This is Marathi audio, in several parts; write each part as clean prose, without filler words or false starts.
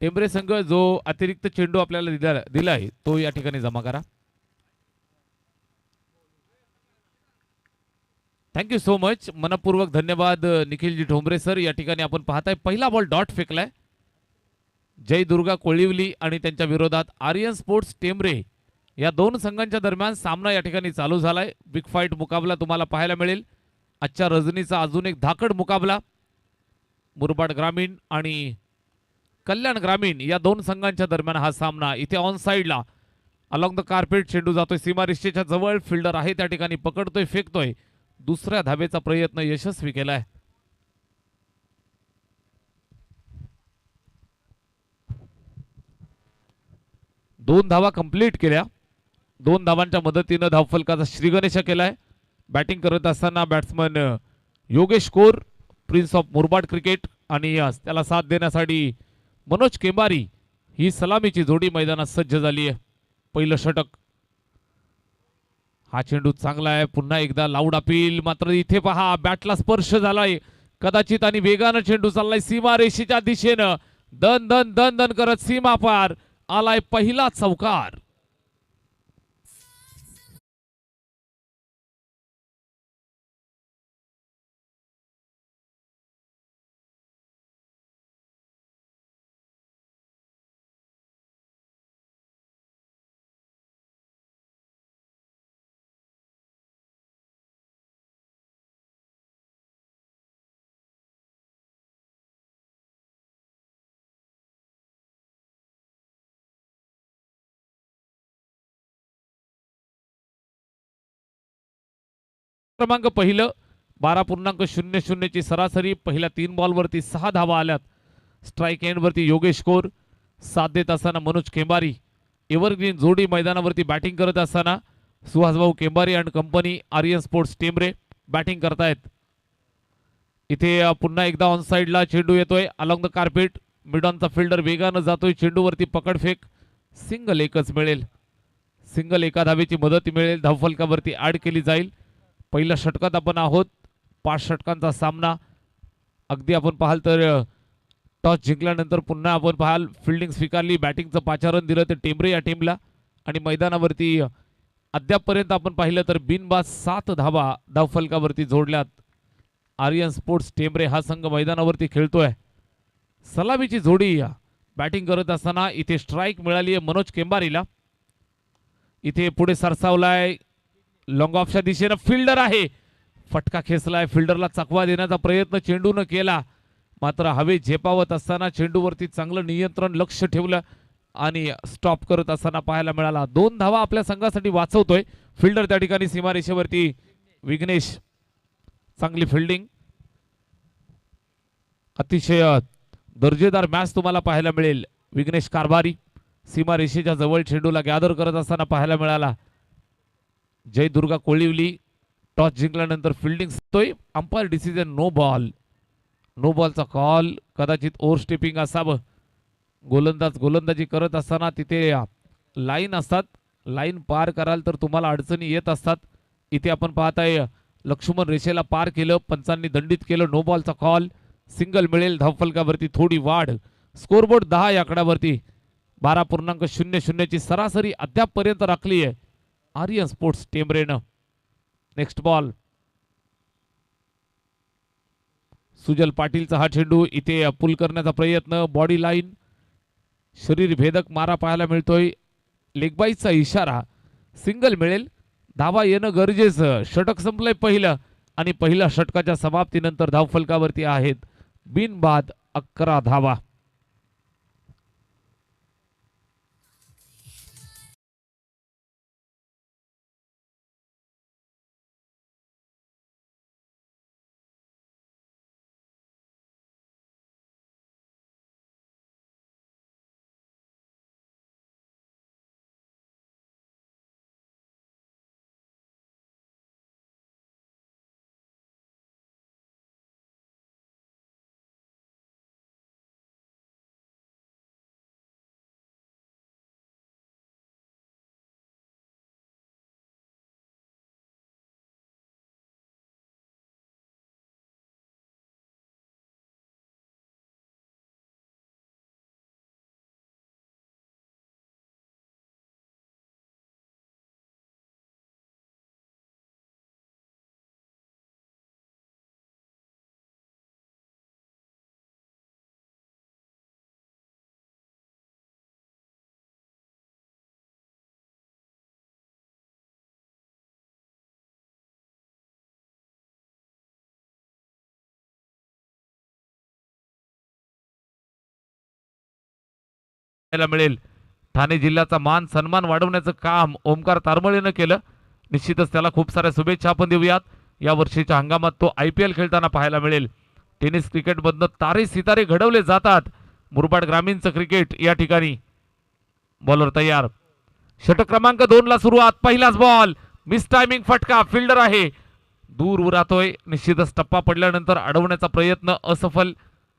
टेंबरे संघ जो अतिरिक्त चेंडू आपल्याला दिला आहे तो या ठिकाणी जमा करा. Thank you so much. मनपूर्वक धन्यवाद निखिलजी ठोंबरे सर. या ठिकाणी आपण पाहताय पहिला बॉल डॉट फेकलाय. जय दुर्गा कोळिवली आणि त्यांच्या विरोधात आर्यन स्पोर्ट्स टेंबरे या दोन संघांच्या दरम्यान सामना या ठिकाणी चालू झालाय. बिग फाईट मुकाबला तुम्हाला पाहायला मिळेल. आजच्या रजनीचा अजून एक धाकड मुकाबला. मुरबाड ग्रामीण आणि कल्याण ग्रामीण या दोन संघांच्या दरम्यान हा सामना. इथे ऑन साईडला अलॉंग द कार्पेट चेंडू जातोय सीमारेषेच्या जवळ. फिल्डर आहे त्या ठिकाणी पकडतोय, फेकतोय. दुसऱ्या धावेचा प्रयत्न यशस्वी केलाय. दोन धावा कंप्लीट केल्या. दोन धावांच्या मदतीनं धावफलकाचा श्रीगणेश केलाय. बॅटिंग करत असताना batsman Yogesh core, prince of Murbad cricket, आणि त्याला साथ देण्यासाठी मनोज केंबारी ही सलामीची जोडी मैदानात सज्ज झाली आहे. पहिलं षटक. हा चेंडू चांगला आहे. पुन्हा एकदा लाऊड अपील. मात्र इथे पहा बॅटला स्पर्श झालाय कदाचित आणि वेगानं चेंडू चाललाय सीमा रेषेच्या दिशेनं. दन दन दन दन करत सीमा पार आलाय पहिला चौकार. क्रमांक पहिलं 12.00 ची सरासरी. पहिल्या 3 बॉलवरती 6 धावा आल्यात. स्ट्राईक एंडवरती योगेश कोर, साथ देत असताना मनोज केंबारी. एव्हरग्रीन जोडी मैदानावरती बॅटिंग करत असताना सुहासभाऊ Kembari and company Aryan sports Tembare batting करतायत. इथे पुन्हा एकदा ऑन साईडला चेंडू येतोय अलॉंग द कार्पेट. मिडॉनचा फिल्डर वेगानं जातोय. चेंडूवरती पकडफेक. सिंगल एकच मिळेल. सिंगल एका धावेची मदत मिळेल. धावफलकावरती ऍड केली जाईल. पहिल्या षटकात आपण आहोत. 5 षटकांचा सामना. अगदी आपण पाहाल तर टॉस जिंकल्यानंतर पुन्हा आपण पाहाल फिल्डिंग स्वीकारली. बॅटिंगचं पाचारण दिलं ते टेंबरे या टीमला. आणि मैदानावरती अद्यापपर्यंत आपण पाहिलं तर बिनबाद 7 धावा धावफलकावरती जोडल्यात. आर्यन स्पोर्ट्स टेंबरे हा संघ मैदानावरती खेळतोय. सलामीची जोडी बॅटिंग करत असताना इथे स्ट्राईक मिळाली आहे मनोज केंबारीला. इथे पुढे सरसावलाय लॉंग ऑफच्या दिशेनं. फिल्डर आहे. फटका खेचलाय. फिल्डरला चकवा देण्याचा प्रयत्न चेंडूनं केला. मात्र हवे झेपावत असताना चेंडूवरती चांगलं नियंत्रण लक्ष ठेवलं आणि स्टॉप करत असताना पाहायला मिळाला. 2 धावा आपल्या संघासाठी वाचवतोय फिल्डर त्या ठिकाणी सीमारेषेवरती विघ्नेश. चांगली फिल्डिंग. अतिशय दर्जेदार मॅच तुम्हाला पाहायला मिळेल. विघ्नेश कारभारी सीमारेषेच्या जवळ चेंडूला गॅदर करत असताना पाहायला मिळाला. जय दुर्गा कोळिवली टॉस जिंकल्यानंतर फिल्डिंग करतोय. Umpire decision no ball. No बॉलचा कॉल. कदाचित ओव्हर स्टेपिंग असावं. गोलंदाज गोलंदाजी करत असताना तिथे लाईन असतात. लाईन पार कराल तर तुम्हाला अडचणी येत असतात. इथे आपण पाहताय लक्ष्मण रेषेला पार केलं. पंचांनी दंडित केलं. नो बॉलचा कॉल. सिंगल मिळेल. धावफलकावरती थोडी वाढ. स्कोरबोर्ड 10 या आकड्यावरती. 12.00 ची सरासरी अद्यापपर्यंत राखली आहे आर्यन स्पोर्ट्स टेंबरेनं. Next ball. सुजल पाटीलचा हा चेंडू इथे पुल करण्याचा प्रयत्न. बॉडी लाईन शरीर भेदक मारा पाहायला मिळतोय. लेगबाईचा इशारा. सिंगल मिळेल. धावा येणं गरजेचं. षटक संपलंय पहिलं आणि पहिल्या षटकाच्या समाप्तीनंतर धावफलकावरती आहेत बिनबाद 11 धावा. पाहायला मिळेल. ठाणे जिल्ह्याचा मान सन्मान वाढवण्याचं काम ओमकार तारमळेनं केलं. निश्चितच त्याला खूप साऱ्या शुभेच्छा आपण देऊयात. या वर्षीच्या हंगामात तो IPL खेळताना पाहायला मिळेल. टेनिस क्रिकेटमधनं तारे सितारे घडवले जातात. मुरबाड ग्रामीणचं क्रिकेट या ठिकाणी. बॉलर तयार. षटक क्रमांक 2 ला सुरुवात. पहिलाच बॉल मिस टायमिंग फटका. फिल्डर आहे दूर राहतोय. निश्चितच टप्पा पडल्यानंतर अडवण्याचा प्रयत्न असफल.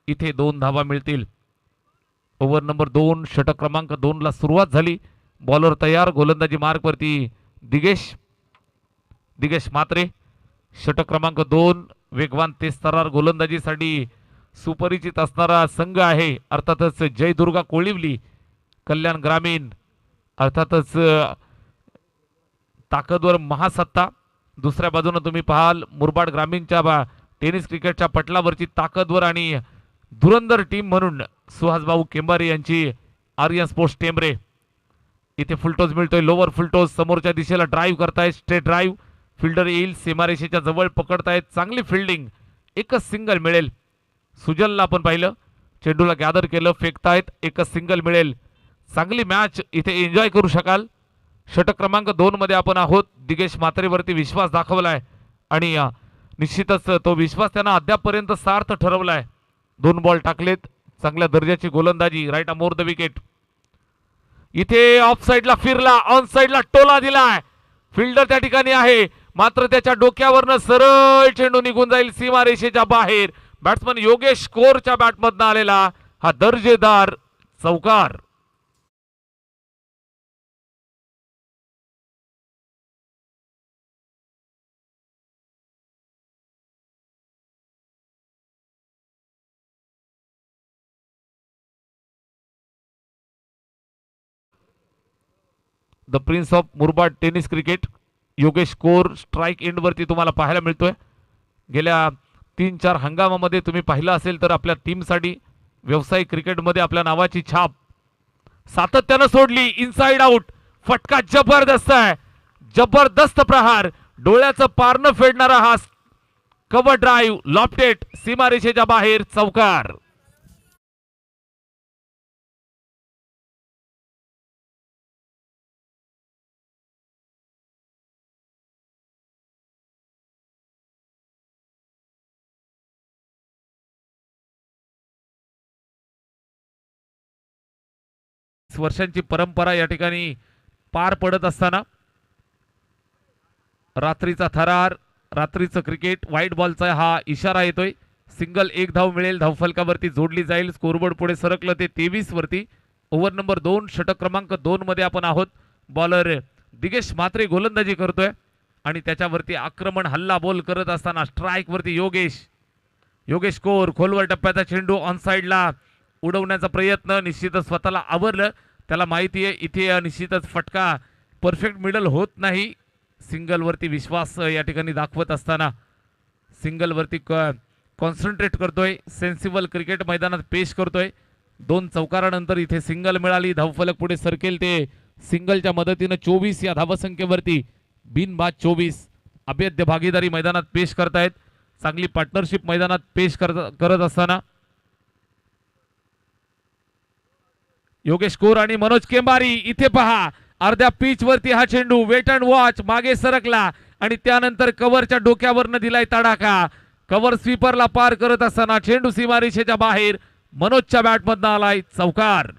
इथे 2 धावा मिळतील. ओव्हर नंबर 2 षटक क्रमांक 2 ला सुरुवात झाली. बॉलर तयार. गोलंदाजी मार्कवरती दिगेश मात्रे. षटक क्रमांक 2 वेगवान तेज तरार गोलंदाजीसाठी सुपरिचित असणारा संघ आहे. अर्थातच जयदुर्गा कोळिवली कल्याण ग्रामीण. अर्थातच ताकदवर महासत्ता. दुसऱ्या बाजूने तुम्ही पाहाल मुरबाड ग्रामीणच्या टेनिस क्रिकेटच्या पटलावरची ताकदवर आणि धुरंधर टीम म्हणून सुहासभाऊ केंबारे यांची आर्यन स्पोर्ट्स टेंबरे. इथे फुलटॉस मिळतोय. लोअर फुलटॉस समोरच्या दिशेला ड्राईव्ह करतायत. Straight drive. फिल्डर येईल सीमारेषेच्या जवळ पकडतायत. चांगली फिल्डिंग. एकच सिंगल मिळेल. सुजलला आपण पाहिलं चेंडूला गॅदर केलं. फेकतायत. एकच सिंगल मिळेल. चांगली मॅच इथे एन्जॉय करू शकाल. षटक क्रमांक 2 मध्ये आपण आहोत. दिगेश मात्रेवरती विश्वास दाखवलाय आणि निश्चितच तो विश्वास त्यांना अद्यापपर्यंत सार्थ ठरवलाय. 2 बॉल टाकलेत. चांगल्या दर्जाची गोलंदाजी. Right arm over the wicket. इथे ऑफ साईडला फिरला. ऑन साईडला टोला दिलाय. फिल्डर त्या ठिकाणी आहे मात्र त्याच्या डोक्यावरनं सरळ चेंडू निघून जाईल सीमारेषेच्या बाहेर. बॅट्समन योगेश कोरच्या बॅटमधनं आलेला हा दर्जेदार चौकार. The prince of Murbad tennis cricket Yogesh Kore strike एंडवरती तुम्हाला पाहायला मिळतोय. गेल्या 3-4 हंगामामध्ये तुम्ही पाहिलं असेल तर आपल्या टीमसाठी व्यावसायिक क्रिकेटमध्ये आपल्या नावाची छाप सातत्यानं सोडली. Inside out. फटका जबरदस्त आहे. जबरदस्त प्रहार. डोळ्याचं पारणं फेडणारा हा कव्हर ड्राईव्ह. लॉफ्टेड सीमारेषेच्या बाहेर. चौकार. वर्षांची परंपरा या ठिकाणी पार पडत असताना रात्रीचा थरार. रात्रीचं क्रिकेट. व्हाईट बॉलचा हा इशारा येतोय. सिंगल 1 धाव मिळेल. धावफलकावरती जोडली जाईल. स्कोरबोर्ड पुढे सरकलं ते 23 वरती. ओव्हर नंबर 2 षटक क्रमांक 2 मध्ये आपण आहोत. बॉलर दिगेश मात्रे गोलंदाजी करतोय आणि त्याच्यावरती आक्रमण हल्ला बोल करत असताना स्ट्राईक वरती योगेश कोर. खोलवर टप्प्याचा चेंडू ऑन साईडला उडवण्याचा प्रयत्न. निश्चितच स्वतःला आवरलं. त्याला माहिती आहे इथे निश्चितच फटका परफेक्ट मिडल होत नाही. सिंगलवरती विश्वास या ठिकाणी दाखवत असताना सिंगलवरती कॉन्सन्ट्रेट करतोय. सेन्सिबल क्रिकेट मैदानात पेश करतोय. 2 चौकारानंतर इथे सिंगल मिळाली. धावफलक पुढे सरकेल ते सिंगलच्या मदतीनं 24 या धावसंख्येवरती बिनबाद 24. अभेद्य भागीदारी मैदानात पेश करतायत. चांगली पार्टनरशिप मैदानात पेश करत असताना योगेश कोर आणि मनोज केंबारी. इथे पहा अर्ध्या पिच वरती हा चेंडू वेट अँड वॉच मागे सरकला आणि त्यानंतर कव्हरच्या डोक्यावरनं दिलाय तडाखा. कव्हर स्वीपरला पार करत असताना चेंडू सीमारेषेच्या बाहेर. मनोजच्या बॅटमधनं आलाय. चौकार.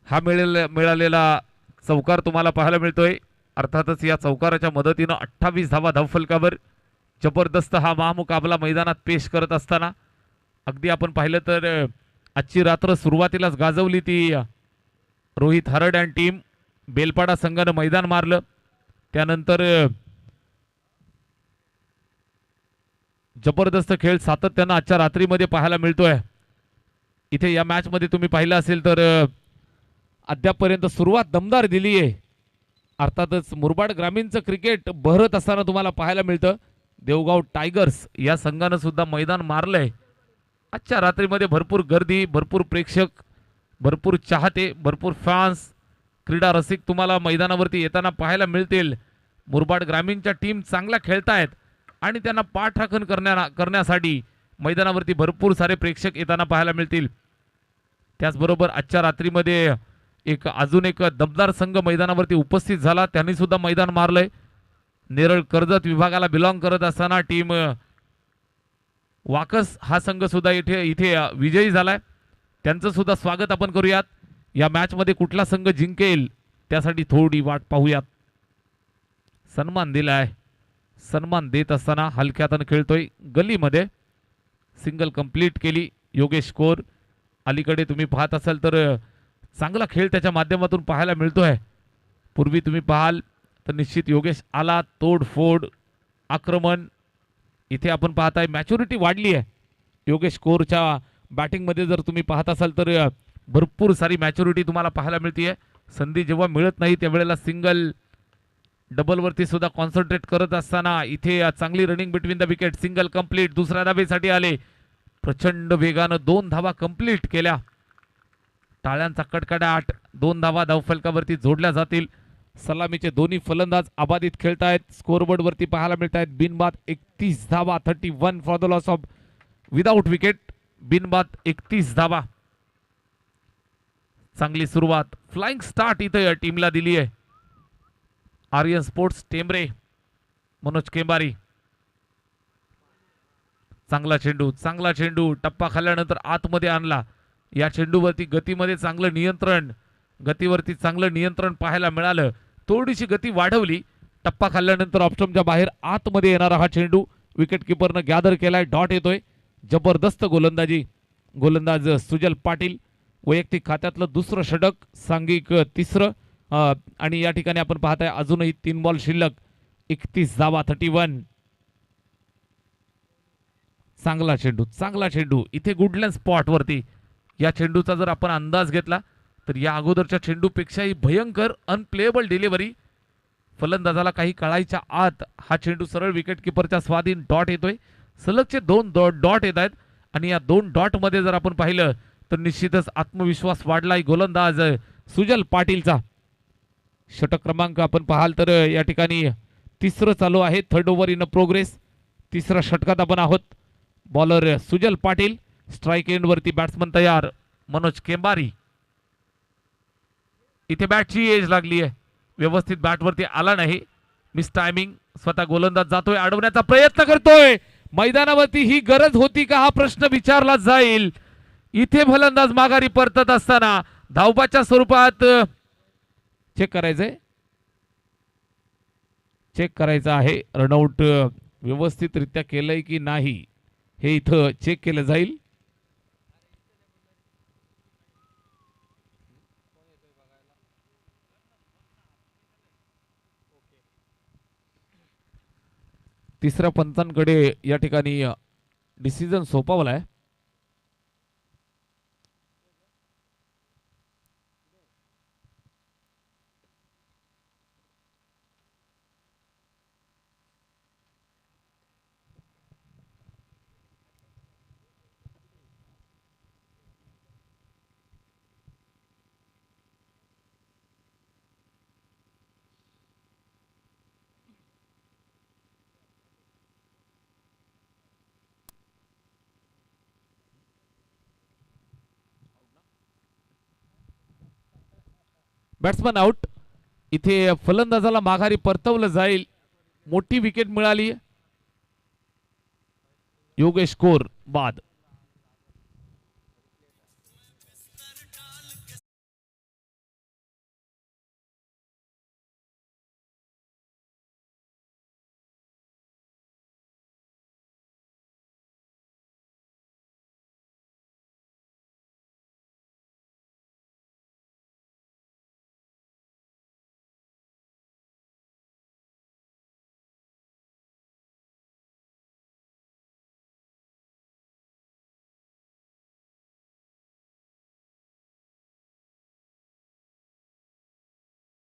हा मिळालेला चौकार तुम्हाला पाहायला मिळतोय. अर्थातच या चौकाराच्या मदतीनं 28 धावा धावफलकावर. जबरदस्त हा महामुकाबला मैदानात पेश करत असताना अगदी आपण पाहिलं तर आजची रात्र सुरुवातीलाच गाजवली ती रोहित हरड अँड टीम. बेलपाडा संघानं मैदान मारलं. त्यानंतर जबरदस्त खेळ सातत्यानं आजच्या रात्रीमध्ये पाहायला मिळतोय. इथे या मॅच मध्ये तुम्ही पाहिलं असेल तर अद्यापपर्यंत सुरुवात दमदार दिली आहे. अर्थातच मुरबाड ग्रामीणचं क्रिकेट बहरत असताना तुम्हाला पाहायला मिळतं. देवगाव टायगर्स या संघानं सुद्धा मैदान मारलंय. आजच्या रात्रीमध्ये भरपूर गर्दी, भरपूर प्रेक्षक, भरपूर चाहते, भरपूर फॅन्स, क्रीडा रसिक तुम्हाला मैदानावरती येताना पाहायला मिळतील. मुरबाड ग्रामीणच्या टीम चांगल्या खेळतायत आणि त्यांना पाठराखण करण्यासाठी मैदानावरती भरपूर सारे प्रेक्षक येताना पाहायला मिळतील. त्याचबरोबर आजच्या रात्रीमध्ये अजून एक दमदार संघ मैदानावरती उपस्थित झाला, त्यांनी सुद्धा मैदान मारलंय. नेरळ कर्जत विभागाला बिलॉंग करत असताना टीम वाकस हा संघ सुद्धा इथे विजयी झालाय. त्यांचं सुद्धा स्वागत आपण करूयात. या मॅच मध्ये कुठला संघ जिंकेल त्यासाठी थोडी वाट पाहूयात. सन्मान दिलाय, सन्मान देत असताना हलक्यातन खेळतोय गलीमध्ये. सिंगल कंप्लीट केली योगेश कोर. अलीकडे तुम्ही पाहत असाल तर चांगला खेळ त्याच्या माध्यमातून पाहायला मिळतोय. पूर्वी तुम्ही पाहाल तर निश्चित योगेश आला, तोडफोड, आक्रमण. इथे आपण पाहताय मॅच्युरिटी वाढली आहे योगेश कोरच्या बॅटिंगमध्ये. जर तुम्ही पाहत असाल तर भरपूर सारी मॅच्युरिटी तुम्हाला पाहायला मिळते. संधी जेव्हा मिळत नाही त्यावेळेला सिंगल डबलवरती सुद्धा कॉन्सन्ट्रेट करत असताना इथे चांगली running between the wicket. Single complete, दुसऱ्या धावेसाठी आले. प्रचंड वेगानं 2 धावा कंप्लीट केल्या. टाळ्यांचा कडकडाट. 2 धावा धावफलकावरती जोडल्या जातील. सलामीचे दोन्ही फलंदाज अबाधित खेळतायत. स्कोरबोर्ड वरती पाहायला मिळत आहेत बिनबाद 31 धावा, 31 for the loss of without wicket. बिनबाद 31 धावा. चांगली सुरुवात, फ्लाइंग स्टार्ट इथं या टीमला दिली आहे. आर्यन स्पोर्ट्स टेंबरे, मनोज केंबारी. चांगला चेंडू टप्पा खाल्ल्यानंतर आतमध्ये आणला. या चेंडूवरती गतीमध्ये चांगलं नियंत्रण पाहायला मिळालं. थोडीशी गती वाढवली. टप्पा खाल्ल्यानंतर ऑप्शनच्या बाहेर आतमध्ये येणारा हा चेंडू विकेट किपरनं गॅदर केलाय. डॉट येतोय. जबरदस्त गोलंदाजी. गोलंदाज सुजल पाटील. वैयक्तिक खात्यातलं दुसरं षटक, सांघिक तिसरं. आणि या ठिकाणी आपण पाहताय अजूनही 3 बॉल शिल्लक. 31 धावा, 31. चांगला चेंडू इथे गुडलँड स्पॉट वरती. या चेंडूचा जर आपण अंदाज घेतला तर या अगोदरच्या चेंडूपेक्षाही भयंकर अनप्लेएबल डिलिव्हरी. फलंदाजाला काही कळायच्या आत हा चेंडू सरळ विकेट किपरच्या स्वाधीन. डॉट येतोय. सलगचे 2 डॉट येत आहेत आणि या 2 डॉट मध्ये जर आपण पाहिलं तर निश्चितच आत्मविश्वास वाढलाय गोलंदाज सुजल पाटीलचा. षटक क्रमांक आपण पाहाल तर या ठिकाणी 3रं चालू आहे. 3rd over in progress. 3ऱ्या षटकात आपण आहोत. बॉलर सुजल पाटील. स्ट्राइक एंड वरती बॅट्समन तयार मनोज केंबारी. इथे बॅटची एज लागली आहे. व्यवस्थित बॅटवरती आला नाही. Miss timing. स्वतः गोलंदाज जातोय, अडवण्याचा प्रयत्न करतोय. मैदानावरती ही गरज होती का हा प्रश्न विचारला जाईल. इथे फलंदाज माघारी परतत असताना धावबाच्या स्वरूपात चेक करायचं आहे. रनआउट व्यवस्थितरित्या केलंय की नाही हे इथं चेक केलं जाईल. तिसऱ्या पंचांकडे या ठिकाणी डिसिजन सोपवलाय. Batsman out. इथे फलंदाजाला माघारी परतवलं जाईल. मोठी विकेट मिळाली. योगेश कोर बाद.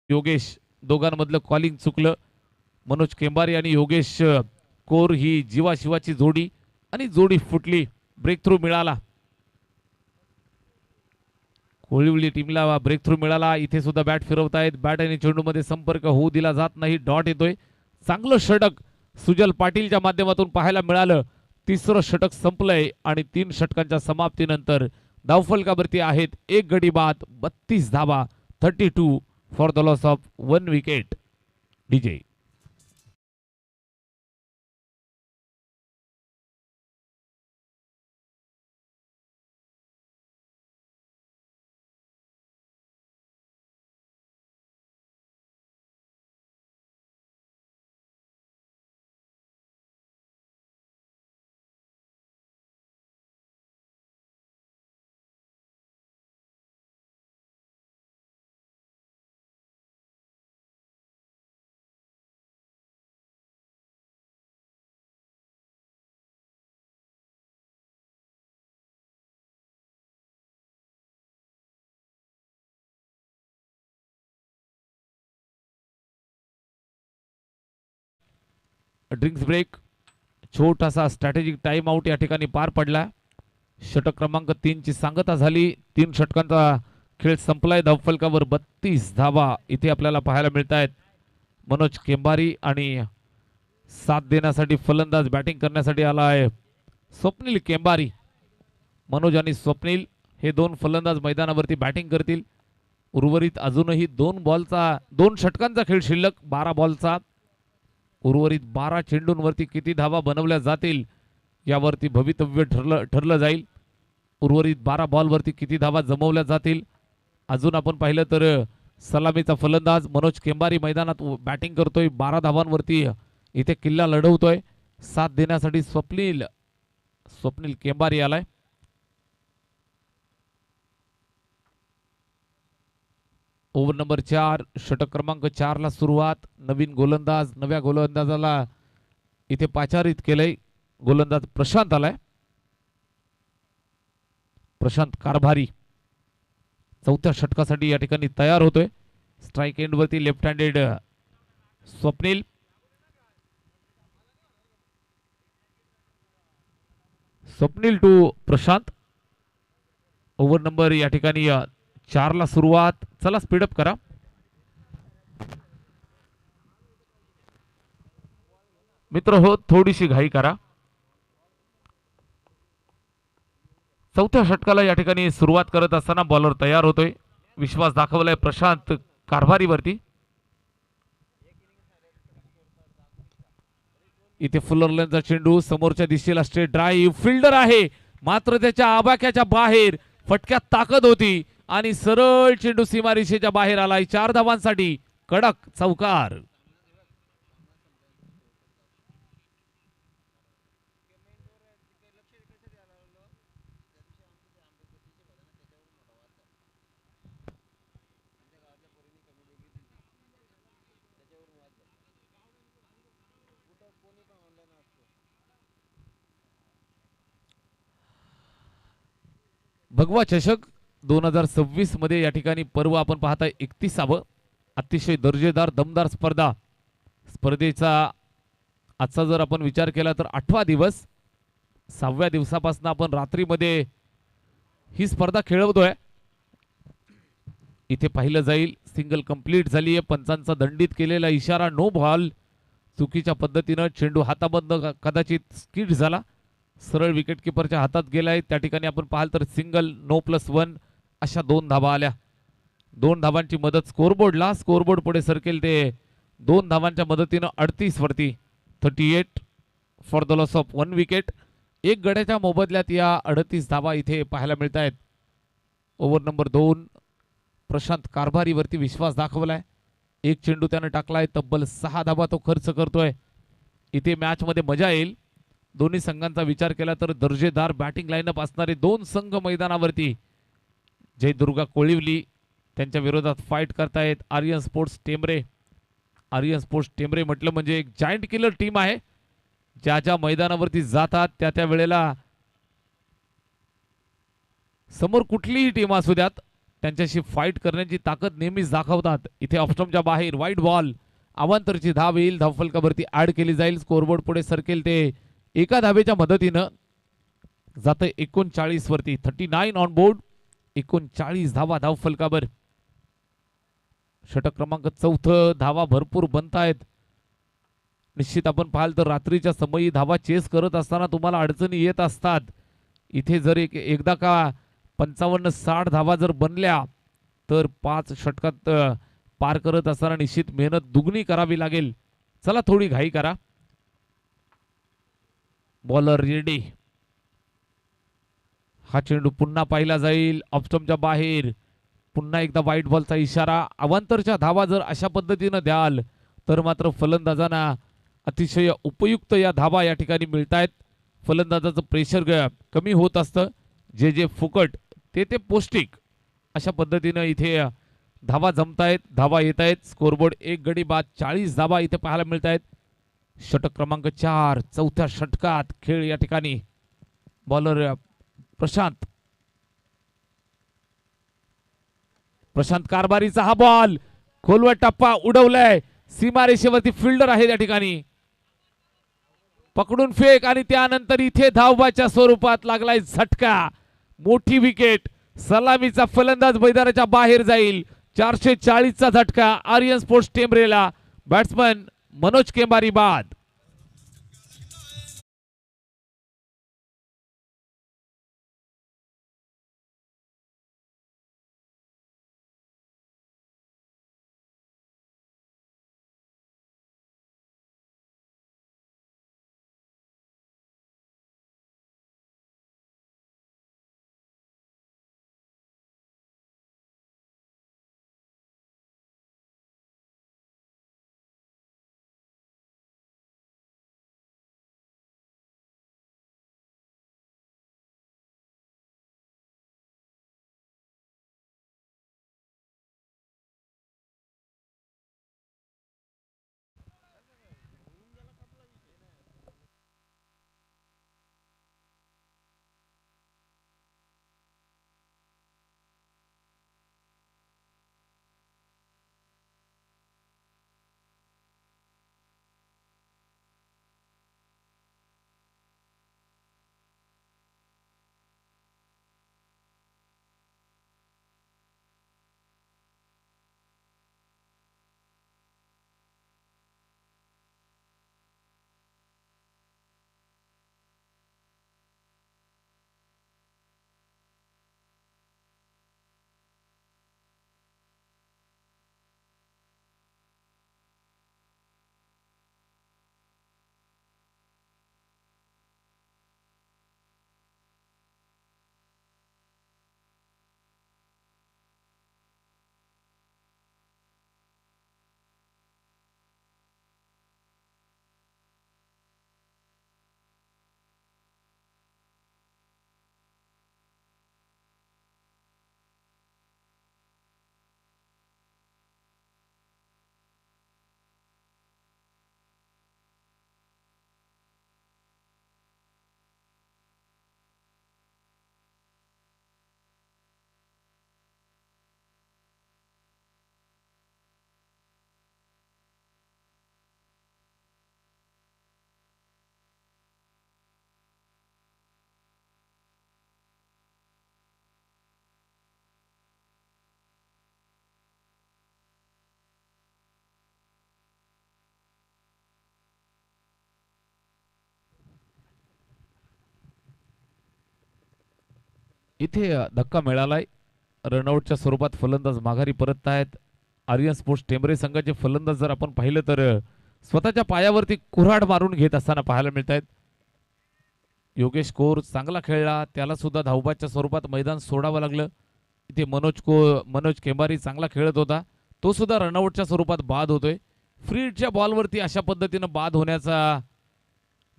योगेश, दोघांमधलं कॉलिंग चुकलं. मनोज केंबारी आणि योगेश कोर ही जीवाशिवाची जोडी आणि जोडी फुटली. ब्रेक थ्रू मिळाला. कोळिवली टीमला ब्रेक थ्रू मिळाला. इथे सुद्धा बॅट फिरवतायत. बॅट आणि चेंडूमध्ये संपर्क होऊ दिला जात नाही. डॉट येतोय. चांगलं षटक सुजल पाटीलच्या माध्यमातून पाहायला मिळालं. तिसरं षटक संपलंय आणि 3 षटकांच्या समाप्तीनंतर धावफलकावरती आहेत 1 गडी बाद, 32 धावा, 32 for the loss of 1 wicket. DJ drinks break, छोटासा स्ट्रॅटेजिक टाइम आउट या ठिकाणी पार पडला. षटक क्रमांक 3 ची सांगता झाली. 3 षटकांचा खेळ संपलाय. धावफलकावर 32 धावा इथे आपल्याला पाहायला मिळत आहेत. मनोज केंबारी आणि साथ देण्यासाठी फलंदाज बॅटिंग करण्यासाठी आला आहे स्वप्नील केंबारी. मनोज आणि स्वप्नील हे 2 फलंदाज मैदानावरती बॅटिंग करतील. उर्वरित अजूनही 2 षटकांचा खेळ शिल्लक, 12 बॉलचा. उर्वरित 12 चेंडूंवरती किती धावा बनवल्या जातील यावरती भवितव्य ठरलं जाईल. उर्वरित 12 बॉलवरती किती धावा जमवल्या जातील. अजून आपण पाहिलं तर सलामीचा फलंदाज मनोज केंबारी मैदानात बॅटिंग करतोय. 12 धावांवरती इथे किल्ला लढवतोय. साथ देण्यासाठी स्वप्नील केंबारी आलाय. ओव्हर नंबर 4, षटक क्रमांक 4 ला सुरुवात. नवीन गोलंदाज, नव्या गोलंदाजाला इथे पाचारित केलंय. गोलंदाज प्रशांत आलाय. प्रशांत कारभारी चौथ्या षटकासाठी या ठिकाणी तयार होतोय. स्ट्राइक एंड वरती left handed Swapnil. Swapnil to Prashant. Over number या ठिकाणी 4 ला सुरुवात. चला स्पीडअप करा. मित्र हो, थोडीशी घाई करा. चौथ्या षटकाला या ठिकाणी सुरुवात करत असताना बॉलर तयार होतोय. विश्वास दाखवलाय प्रशांत कारभारीवरती. इथे फुलरलनचा चेंडू समोरच्या दिशेला स्ट्रेट ड्राईव्ह. फिल्डर आहे मात्र त्याच्या आबाक्याच्या बाहेर. फटक्यात ताकद होती आणि सरळ चेंडू सीमारेषेच्या बाहेर आलाय. 4 धावांसाठी कडक चौकार. भगवा चषक 2026 मध्ये या ठिकाणी पर्व आपण पाहताय 31वा. अतिशय दर्जेदार दमदार स्पर्धेचा आजचा जर आपण विचार केला तर 8वा दिवस. 6व्या दिवसापासून आपण रात्रीमध्ये ही स्पर्धा खेळवतोय. इथे पाहिलं जाईल सिंगल कंप्लीट झाली आहे. पंचांचा दंडित केलेला इशारा नो बॉल. चुकीच्या पद्धतीनं चेंडू हाताबंद कदाचित स्किड झाला. सरळ विकेट किपरच्या हातात गेलाय. त्या ठिकाणी आपण पाहाल तर सिंगल, नो +1 अशा 2 धावा आल्या. 2 धावांची मदत स्कोरबोर्डला. स्कोरबोर्ड पुढे सरकेल ते 2 धावांच्या मदतीनं 38 वरती 38 for the loss of 1 wicket. 1 गड्याच्या मोबदल्यात या 38 धावा इथे पाहायला मिळत आहेत. ओव्हर नंबर 2, प्रशांत कारभारीवरती विश्वास दाखवलाय. 1 चेंडू त्यानं टाकलाय. तब्बल 6 धावा तो खर्च करतोय. इथे मॅच मध्ये मजा येईल. दोन्ही संघांचा विचार केला तर दर्जेदार बॅटिंग लाईनअप असणारे 2 संघ मैदानावरती. जयदुर्गा कोळिवली त्यांच्या विरोधात फाईट करतायत आर्यन स्पोर्ट्स टेंबरे. आर्यन स्पोर्ट्स टेंबरे म्हटलं म्हणजे एक जायंट किलर टीम आहे. ज्या ज्या मैदानावरती जातात त्या वेळेला समोर कुठलीही टीम असू द्यात त्यांच्याशी फाईट करण्याची ताकद नेहमीच दाखवतात. इथे ऑफस्टंपच्या बाहेर वाईड बॉल. अवांतरची धाव येईल. धावफलकावरती ऍड केली जाईल. स्कोरबोर्ड पुढे सरकेल ते 1 धावेच्या मदतीनं. जातं 39 वरती. 39 ऑन बोर्ड. 39 धावा धाव फलकावर. षटक क्रमांक 4 धावा भरपूर बनतायत. निश्चित आपण पाहाल तर रात्रीच्या समयी धावा चेस करत असताना तुम्हाला अडचणी येत असतात. इथे जर एकदा का 55-60 धावा जर बनल्या तर 5 षटकात पार करत असताना निश्चित मेहनत दुगणी करावी लागेल. चला थोडी घाई करा. Bowler ready. हा चेंडू पुन्हा पाहिला जाईल ऑफस्टंपच्या बाहेर. पुन्हा एकदा व्हाईट बॉलचा इशारा. अवांतरच्या धावा जर अशा पद्धतीनं द्याल तर मात्र फलंदाजांना अतिशय उपयुक्त या धावा या ठिकाणी मिळतायत. फलंदाजाचं प्रेशर कमी होत असतं. जे फुकट ते पौष्टिक अशा पद्धतीनं इथे धावा जमतायत, धावा येत आहेत. स्कोरबोर्ड 1 गडी बाद 40 धावा इथे पाहायला मिळत आहेत. षटक क्रमांक 4 चौथ्या षटकात खेळ या ठिकाणी. बॉलर प्रशांत कारभारीचा हा बॉल खोलवर टप्पा उडवलाय. सीमारेषेवरती फिल्डर आहे या ठिकाणी. पकडून फेक आणि त्यानंतर इथे धावबाच्या स्वरूपात लागलाय झटका. मोठी विकेट. सलामीचा फलंदाज मैदानाच्या बाहेर जाईल. 440चा झटका आर्यन स्पोर्ट्स टेंबरेला. बॅट्समन मनोज केंबारी बाद. इथे धक्का मिळालाय. रनआउटच्या स्वरूपात फलंदाज माघारी परत आहेत. आर्यन स्पोर्ट्स टेंबरे संघाचे फलंदाज जर आपण पाहिलं तर स्वतःच्या पायावरती कुऱ्हाड मारून घेत असताना पाहायला मिळत आहेत. योगेश कोर चांगला खेळला. त्याला सुद्धा धावबाच्या स्वरूपात मैदान सोडावं लागलं. इथे मनोज केंबारी चांगला खेळत होता. तो सुद्धा रनआउटच्या स्वरूपात बाद होतोय. फ्रीडच्या बॉलवरती अशा पद्धतीनं बाद होण्याचा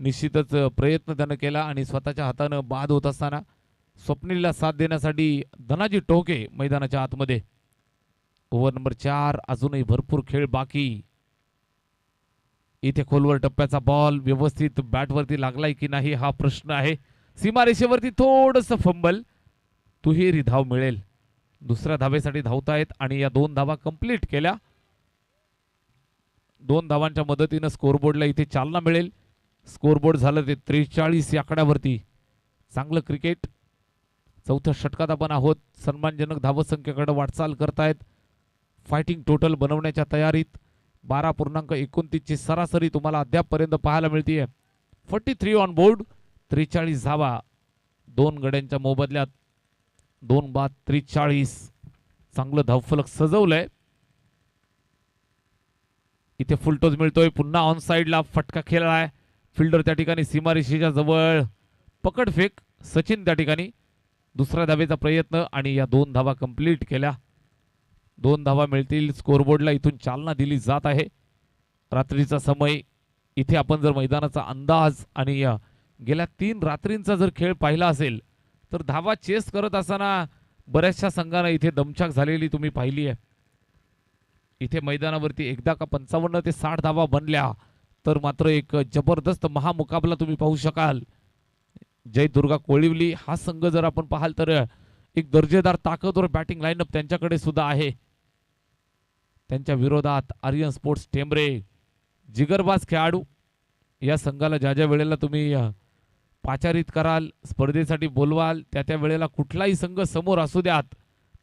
निश्चितच प्रयत्न त्यानं केला आणि स्वतःच्या हातानं बाद होत असताना स्वप्नीलला साथ देण्यासाठी धनाजी टोके मैदानाच्या आतमध्ये. ओव्हर नंबर 4 अजूनही भरपूर खेळ बाकी. इथे खोलवर टप्प्याचा बॉल व्यवस्थित बॅटवरती लागलाय की नाही हा प्रश्न आहे. सीमारेषेवरती थोडंसं फंबल. दुहेरी धाव मिळेल. दुसऱ्या धावेसाठी धावतायत आणि या 2 धावा कंप्लीट केल्या. 2 धावांच्या मदतीनं स्कोरबोर्डला इथे चालना मिळेल. स्कोरबोर्ड झालं ते 43 या आकड्यावरती. चांगलं क्रिकेट. चौथ्या षटकात आपण आहोत. सन्मानजनक धावसंख्येकडे वाटचाल करतायत. फायटिंग टोटल बनवण्याच्या तयारीत. 12.29 ची सरासरी तुम्हाला अद्यापपर्यंत पाहायला मिळते. 43 ऑन बोर्ड. 43 धावा 2 गड्यांच्या मोबदल्यात. 2 बाद 43. चांगलं धावफलक सजवलंय. इथे फुलटोज मिळतोय. पुन्हा ऑन साइडला फटका खेळलाय. फिल्डर त्या ठिकाणी सीमारेषेच्या जवळ. पकड फेक. सचिन त्या ठिकाणी दुसऱ्या धावेचा प्रयत्न आणि या 2 धावा कंप्लीट केल्या. 2 धावा मिळतील. स्कोरबोर्डला इथून चालना दिली जात आहे. रात्रीचा समय. इथे आपण जर मैदानाचा अंदाज आणि गेल्या 3 रात्रींचा जर खेळ पाहिला असेल तर धावा चेस करत असताना बऱ्याचशा संघांना इथे दमछाक झालेली तुम्ही पाहिली आहे. इथे मैदानावरती एकदा का 55 ते 60 धावा बनल्या तर मात्र एक जबरदस्त महामुकाबला तुम्ही पाहू शकाल. जय दुर्गा कोळिवली हा संघ जर आपण पाहाल तर एक दर्जेदार ताकदवर बॅटिंग लाईनअप त्यांच्याकडे सुद्धा आहे. त्यांच्या विरोधात आर्यन स्पोर्ट्स टेंबरे जिगरबाज खेळाडू. या संघाला ज्या ज्या वेळेला तुम्ही पाचारित कराल, स्पर्धेसाठी बोलवाल, त्या वेळेला कुठलाही संघ समोर असू द्यात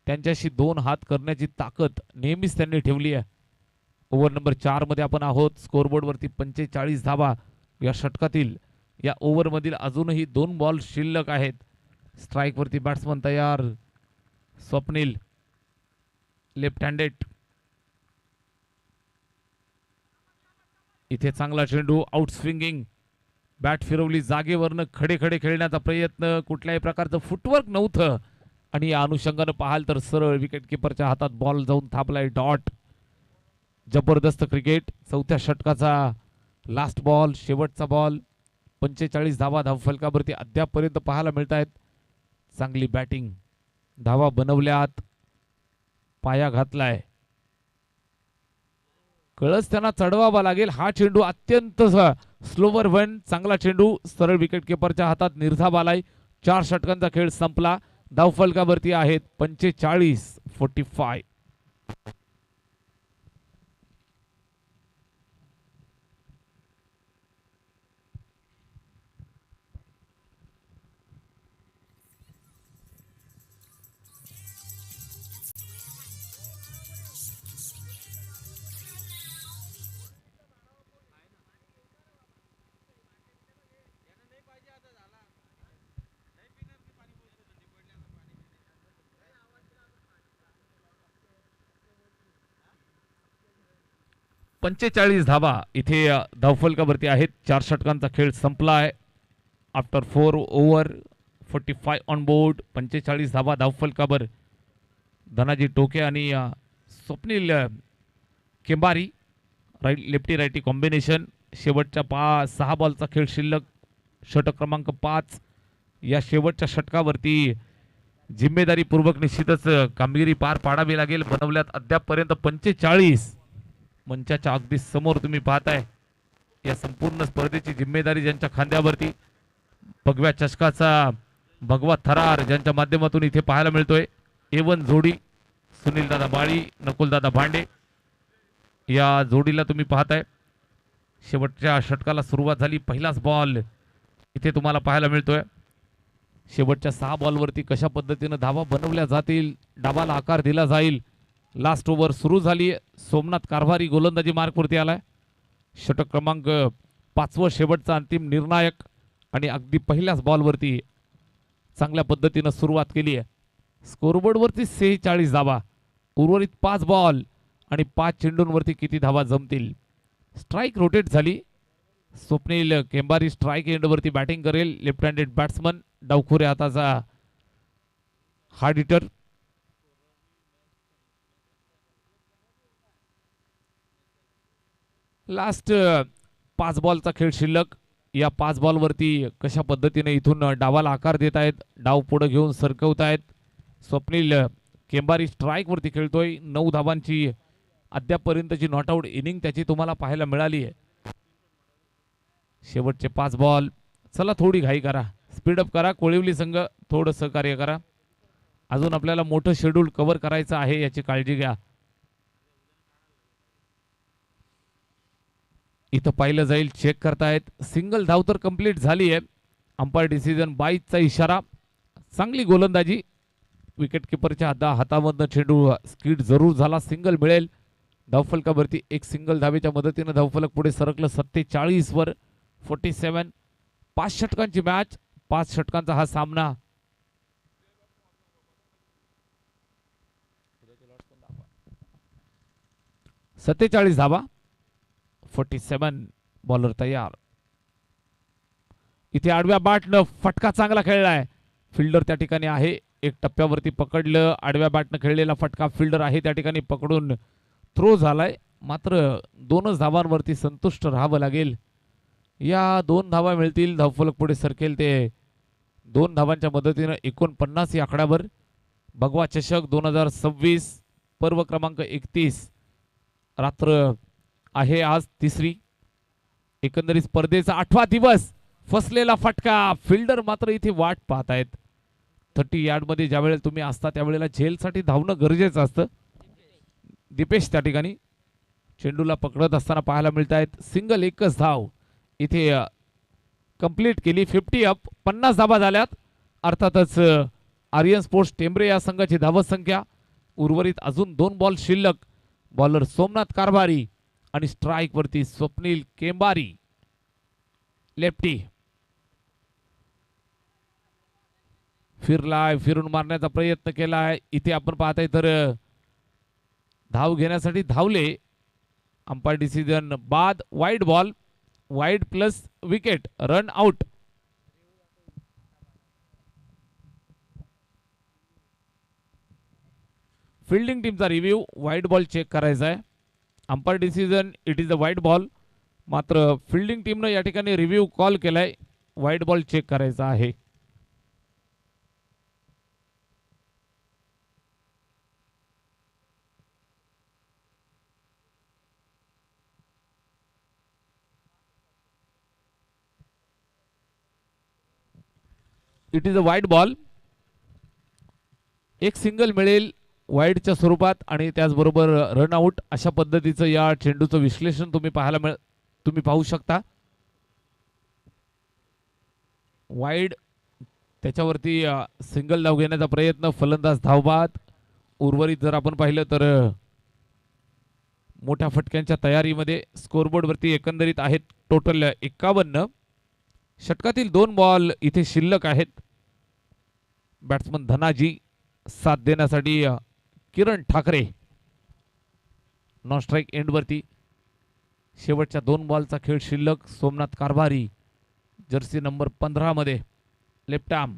त्यांच्याशी 2 हात करण्याची ताकद नेहमीच त्यांनी ठेवली आहे. ओव्हर नंबर 4 मध्ये आपण आहोत. स्कोरबोर्डवरती 45 धावा या षटकातील. या ओव्हरमधील अजूनही 2 बॉल शिल्लक आहेत. स्ट्राईकवरती बॅट्समन तयार. Swapnil left handed. इथे चांगला चेंडू. Out swinging. बॅट फिरवली जागेवरनं. खडे खडे खेळण्याचा प्रयत्न. कुठल्याही प्रकारचं फुटवर्क नव्हतं आणि या अनुषंगानं पाहाल तर सरळ विकेट किपरच्या हातात बॉल जाऊन थांबलाय. डॉट. जबरदस्त क्रिकेट. चौथ्या षटकाचा लास्ट बॉल, शेवटचा बॉल. 45 धावा धावफलकावरती अद्यापपर्यंत पाहायला मिळत आहेत. चांगली बॅटिंग. धावा बनवल्यात. पाया घातलाय. कळस त्यांना चढवावा लागेल. हा चेंडू अत्यंत स्लोवर वन. चांगला चेंडू सरळ विकेट किपरच्या हातात निर्धाव आलाय. 4 षटकांचा खेळ संपला. धावफलकावरती आहेत 45-45. पंचेचाळीस धावा इथे धावफलकावरती आहेत. 4 षटकांचा खेळ संपला आहे. After 4 over 45 on board. 45 धावा धावफलकावर. धनाजी टोके आणि स्वप्नील केंबारी लेफ्टी राईटी कॉम्बिनेशन. शेवटच्या 6 बॉलचा खेळ शिल्लक. षटक क्रमांक 5. या शेवटच्या षटकावरती जिम्मेदारीपूर्वक निश्चितच कामगिरी पार पाडावी लागेल. बनवल्यात अद्यापपर्यंत 45. मंचाच्या अगदी समोर तुम्ही पाहताय या संपूर्ण स्पर्धेची जिम्मेदारी ज्यांच्या खांद्यावरती. भगव्या चषकाचा भगवा थरार ज्यांच्या माध्यमातून इथे पाहायला मिळतोय. A1 जोडी सुनील दादा बाळी, नकुल दादा भांडे या जोडीला तुम्ही पाहताय. शेवटच्या षटकाला सुरुवात झाली. पहिलाच बॉल इथे तुम्हाला पाहायला मिळतोय. शेवटच्या 6 बॉलवरती कशा पद्धतीने धावा बनवल्या जातील, डावाला आकार दिला जाईल. लास्ट ओव्हर सुरू झाली. सोमनाथ कारभारी गोलंदाजी मार्कवरती आलाय. षटक क्रमांक 5 शेवटचा अंतिम निर्णायक आणि अगदी पहिल्याच बॉलवरती चांगल्या पद्धतीने सुरुवात केली आहे. स्कोरबोर्डवरती 46 धावा. उर्वरित 5 बॉल आणि 5 चेंडूंवरती किती धावा जमतील. स्ट्राईक रोटेट झाली. स्वप्नील केंबारी स्ट्राईक एंडवरती बॅटिंग करेल. Left handed batsman. डावखुऱ्या हाताचा हार्ड हिटर. लास्ट 5 बॉलचा खेळ शिल्लक. या 5 बॉलवरती कशा पद्धतीने इथून डावाला आकार देत आहेत, डाव पुढे घेऊन सरकवत आहेत. स्वप्नील केंबारी स्ट्राईकवरती खेळतोय. 9 धावांची अद्यापपर्यंतची नॉट आउट इनिंग त्याची तुम्हाला पाहायला मिळाली आहे. शेवटचे 5 बॉल. चला थोडी घाई करा, स्पीडअप करा. कोळिवली संघ थोडं सहकार्य करा. अजून आपल्याला मोठं शेड्यूल कव्हर करायचं आहे, याची काळजी घ्या. इथं पाहिलं जाईल, चेक करतायत. सिंगल धाव तर कंप्लीट झाली आहे. अंपायर डिसिजन 22चा इशारा. चांगली गोलंदाजी. विकेट किपरच्या हातामधनं चेंडू स्किड जरूर झाला. सिंगल मिळेल. धावफलकावरती एक सिंगल धावेच्या मदतीने धावफलक पुढे सरकलं 47 वर 47. 5 षटकांची मॅच. 5 षटकांचा हा सामना. सत्तेचाळीस धावा. 47. बॉलर तयार. इथे आडव्या बॅटनं फटका चांगला खेळलाय. फिल्डर त्या ठिकाणी आहे. एक टप्प्यावरती पकडलं. आडव्या बॅटनं खेळलेला फटका फिल्डर आहे त्या ठिकाणी पकडून थ्रो झालाय. मात्र 2च धावांवरती संतुष्ट राहावं लागेल. या 2 धावा मिळतील. धावफलक पुढे सरकेल ते 2 धावांच्या मदतीनं 49 या आकड्यावर. भगवा चषक 2026 पर्व क्रमांक 31. रात्र आहे आज तिसरी. एकंदरीत स्पर्धेचा 8वा दिवस. फसलेला फटका. फिल्डर मात्र इथे वाट पाहतायत. 30 यार्डमध्ये ज्या वेळेला तुम्ही असता त्यावेळेला झेलसाठी धावणं गरजेचं असतं. दीपेश त्या ठिकाणी चेंडूला पकडत असताना पाहायला मिळत आहेत. सिंगल एकच धाव इथे कंप्लीट केली. 50 अप. 50 धावा झाल्यात. अर्थातच आर्यन स्पोर्ट्स टेंबरे या संघाची धावसंख्या. उर्वरित अजून 2 बॉल शिल्लक. बॉलर सोमनाथ कारभारी आणि स्ट्राईक वरती स्वप्नील केंबारी लेफ्टी. फिरलाय. फिरून मारण्याचा प्रयत्न केलाय. इथे आपण पाहताय तर धाव घेण्यासाठी धावले. अंपायर डिसिजन बाद. Wide ball. Wide plus wicket. Run out. Fielding टीमचा रिव्ह्यू. वाईड बॉल चेक करायचा आहे. Umpire decision it is a wide ball. मात्र फिल्डिंग टीमनं या ठिकाणी रिव्ह्यू कॉल केलाय. वाईड बॉल चेक करायचा आहे. It is a wide ball. एक सिंगल मिळेल वाईडच्या स्वरूपात आणि त्याचबरोबर रन आउट. अशा पद्धतीचं या चेंडूचं विश्लेषण तुम्ही पाहू शकता. वाईड त्याच्यावरती सिंगल धाव घेण्याचा प्रयत्न. फलंदाज धावबाद. उर्वरित जर आपण पाहिलं तर मोठ्या फटक्यांच्या तयारीमध्ये. स्कोरबोर्डवरती एकंदरीत आहेत टोटल 51. षटकातील 2 बॉल इथे शिल्लक आहेत. बॅट्समन धनाजी साथ देण्यासाठी किरण ठाकरे नॉन स्ट्राईक एंडवरती. शेवटच्या 2 बॉलचा खेळ शिल्लक. सोमनाथ कारभारी जर्सी नंबर 15 मध्ये. Left arm.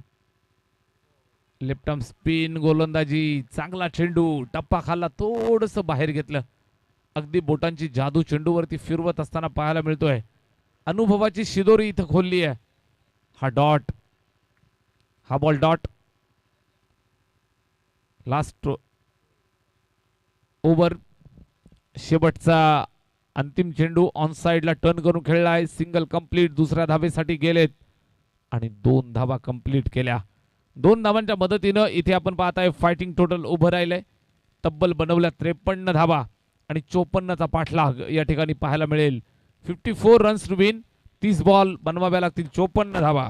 Left arm spin गोलंदाजी. चांगला चेंडू. टप्पा खाल्ला. थोडंसं बाहेर घेतलं. अगदी बोटांची जादू चेंडूवरती फिरवत असताना पाहायला मिळतोय. अनुभवाची शिदोरी इथं खोलली आहे. हा डॉट. हा बॉल डॉट. Last over. शेवटचा अंतिम चेंडू ऑन साइडला टर्न करून खेळलाय. Single complete. दुसऱ्या धावेसाठी गेलेत आणि 2 धावा कंप्लीट केल्या. 2 धावांच्या मदतीनं इथे आपण पाहताय फायटिंग टोटल उभं राहिलंय. तब्बल बनवल्या 53 धावा आणि 54चा पाठलाग या ठिकाणी पाहायला मिळेल. 54 रन्स टू विन. 30 बॉल बनवाव्या लागतील. 54 धावा.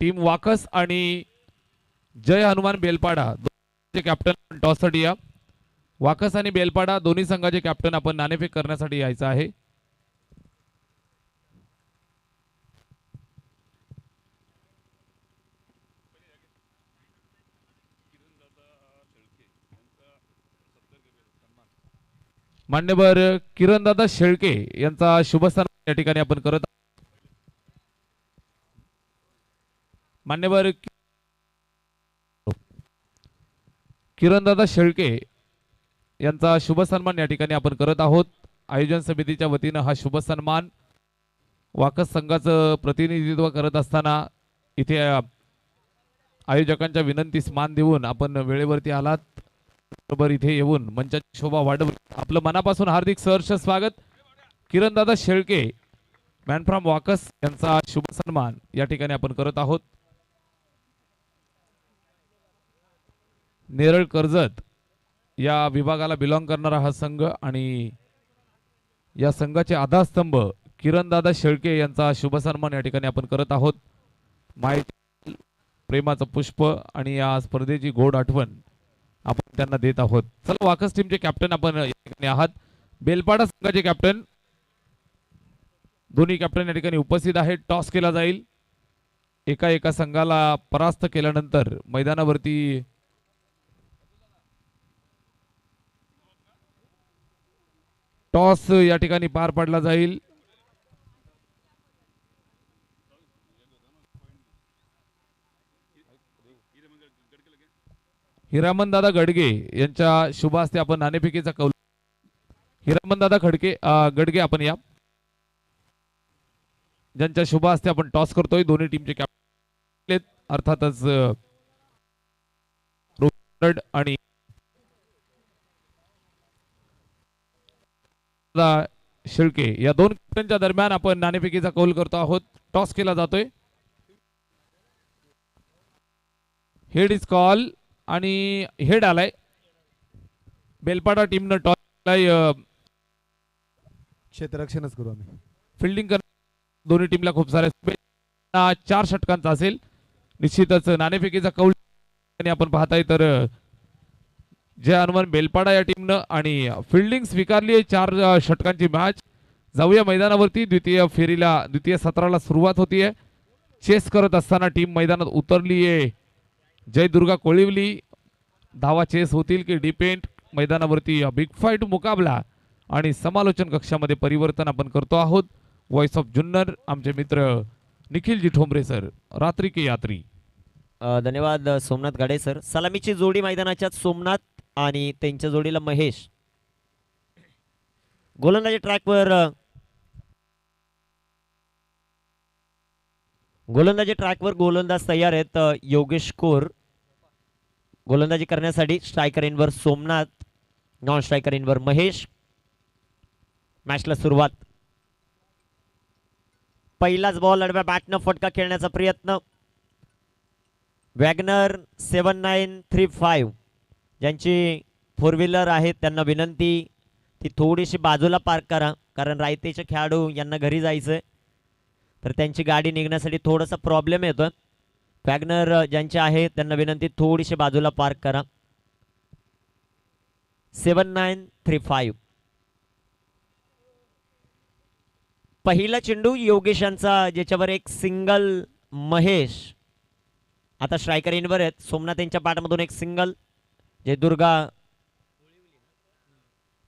टीम वाकस आणि जय हनुमान बेलपाडा दोन्ही कॅप्टन टॉससाठी या. वाकस आणि बेलपाडा दोन्ही संघाचे कॅप्टन आपण नाणेफेक करण्यासाठी यायचं आहे. मान्यवर किरणदादा शेळके यांचा शुभस्थान या ठिकाणी आपण करत. मान्यवर किरणदादा शेळके यांचा शुभ सन्मान या ठिकाणी आपण करत आहोत. आयोजन समितीच्या वतीनं हा शुभ सन्मान वाकस संघाचं प्रतिनिधित्व करत असताना इथे आयोजकांच्या विनंतीस मान देऊन आपण वेळेवरती आलात. बरोबर इथे येऊन मंचाची शोभा वाढवून आपलं मनापासून हार्दिक सहर्ष स्वागत. किरणदादा शेळके मॅन फ्रॉम वाकस यांचा शुभ सन्मान या ठिकाणी आपण करत आहोत. नेरळ कर्जत या विभागाला बिलॉंग करणारा हा संघ आणि या संघाचे आधारस्तंभ किरणदादा शेळके यांचा शुभ सन्मान या ठिकाणी आपण करत आहोत. माहिती प्रेमाचं पुष्प आणि या स्पर्धेची गोड आठवण आपण त्यांना देत आहोत. चला वाकस टीमचे कॅप्टन आपण या ठिकाणी आहात. बेलपाडा संघाचे कॅप्टन दोन्ही कॅप्टन या ठिकाणी उपस्थित आहेत. टॉस केला जाईल. एका संघाला परास्त केल्यानंतर मैदानावरती टॉस या ठिकाणी पार पडला जाईल. हिरामन दादा गडगे यांच्या शुभ हस्ते आपण नाणेफेकीचा कौल. हिरामन दादा गडगे आपण या ज्यांच्या शुभ हस्ते आपण टॉस करतोय. दोन्ही टीमचे कॅप्टन अर्थातच आणि शेळके या दोन कॅप्टनच्या दरम्यान आपण नाणेफेकीचा कौल करतो आहोत. टॉस केला जातोय. हेड इज कॉल आणि हेड आलाय. बेलपाडा टीमनं टॉस केलाय. क्षेत्ररक्षणच करू आम्ही. फिल्डिंग कर दोन्ही टीमला खूप साऱ्या शुभेच्छा. 4 षटकांचा असेल. निश्चितच नाणेफेकीचा कौल आपण पाहताय तर जय हनुमान बेलपाडा या टीमनं आणि फिल्डिंग स्वीकारली आहे. 4 षटकांची मॅच. जाऊया मैदानावरती. द्वितीय सत्राला सुरुवात होतीये. चेस करत असताना टीम मैदानात उतरली आहे. जय दुर्गा कोळिवली. धावा चेस होतील की डिपेंड. मैदानावरती बिग फाईट मुकाबला आणि समालोचन कक्षामध्ये परिवर्तन आपण करतो आहोत. व्हॉइस ऑफ जुन्नर आमचे मित्र निखिलजी ठोंबरे सर. रात्री की यात्री. धन्यवाद सोमनाथ गाडे सर. सलामीची जोडी मैदानाच्या सोमनाथ आणि त्यांच्या जोडीला महेश. गोलंदाजी ट्रॅकवर गोलंदाज तयार आहेत. योगेश कोर गोलंदाजी करण्यासाठी. स्ट्रायकर इनवर सोमनाथ. नॉन स्ट्रायकर इनवर महेश. मॅचला सुरुवात. पहिलाच बॉल आडव्या बॅटनं फटका खेळण्याचा प्रयत्न. वॅगनर 7935 ज्यांची 4 व्हीलर आहे त्यांना विनंती ती थोडीशी बाजूला पार्क करा, कारण रायतेचे खेळाडू यांना घरी जायचंय तर त्यांची गाडी निघण्यासाठी थोडासा प्रॉब्लेम येतो. वॅगनर ज्यांचे आहे त्यांना विनंती थोडीशी बाजूला पार्क करा. 7935. पहिला चेंडू योगेश यांचा ज्याच्यावर एक सिंगल. महेश आता स्ट्रायकर इनवर आहेत. सोमनाथ यांच्या पाठमधून एक सिंगल. जय दुर्गा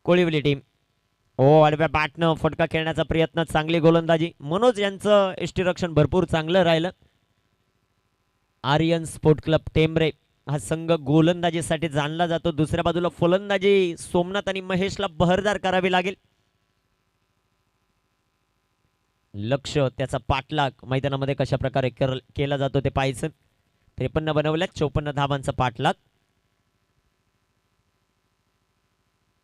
कोळिवली टीम आडव्या बॅटनं फटका खेळण्याचा प्रयत्न. चांगली गोलंदाजी. मनोज यांचं यष्टीरक्षण भरपूर चांगलं राहिलं. आर्यन स्पोर्ट क्लब टेंबरे हा संघ गोलंदाजीसाठी जाणला जातो. दुसऱ्या बाजूला फलंदाजी सोमनाथ आणि महेशला बहरदार करावी लागेल. लक्ष त्याचा पाठलाग मैदानामध्ये कशा प्रकारे केला जातो ते पाहायचं. 53 बनवल्यात. 54 धावांचा पाठलाग.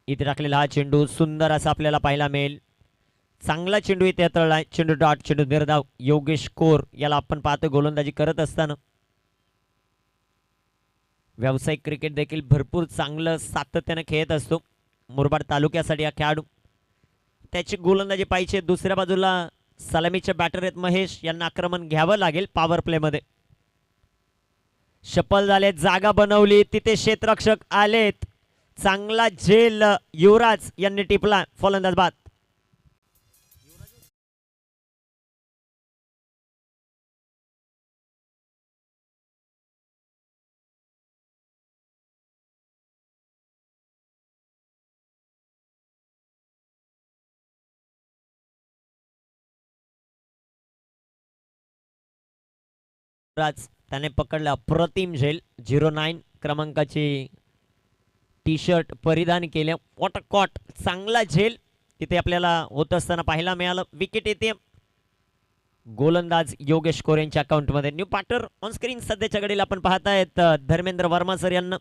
इथे टाकलेला हा चेंडू सुंदर असा आपल्याला पाहायला मिळेल. चांगला चेंडू इथे हाताळलाय. चेंडू डॉट. चेंडू निर्धाव. योगेश कोर याला आपण पाहतो गोलंदाजी करत असताना. व्यावसायिक क्रिकेट देखील भरपूर चांगलं सातत्याने खेळत असतो मुरबाड तालुक्यासाठी हा खेळाडू. त्याची गोलंदाजी पाहिजे. दुसऱ्या बाजूला सलामीचे बॅटर आहेत महेश यांना आक्रमण घ्यावं लागेल पॉवर प्ले मध्ये. शपल झाले, जागा बनवली, तिथे क्षेत्ररक्षक आलेत, चांगला झेल युवराज यांनी टिपला, फलंदाज बाद. त्याने पकडला अप्रतिम झेल, 09 क्रमांकाची टी शर्ट परिधान केले. वॉटकॉट चांगला झेल तिथे आपल्याला होत असताना पाहायला मिळालं. विकेट येते गोलंदाज योगेश कोरेंच्या अकाउंट मध्ये. न्यू पार्टनर ऑन स्क्रीन सध्याच्या घडीला आपण पाहतायत धर्मेंद्र वर्मा सर यांना.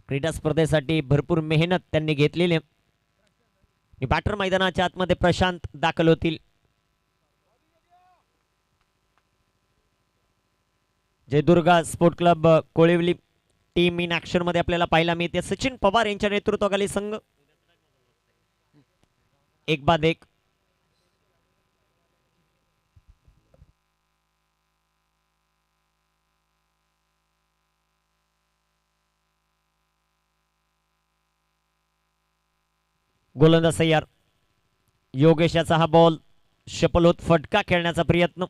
क्रीडा स्पर्धेसाठी भरपूर मेहनत त्यांनी घेतलेली आहे. न्यू पार्टनर मैदानाच्या आतमध्ये प्रशांत दाखल होतील. Jaydurga sport club Kolivali team in action मध्ये आपल्याला पाहायला मिळते. सचिन पवार यांच्या नेतृत्वाखाली संघ एक बाद एक. गोलंदाज तयार. योगेशाचा हा बॉल शपल होत फटका खेळण्याचा प्रयत्न.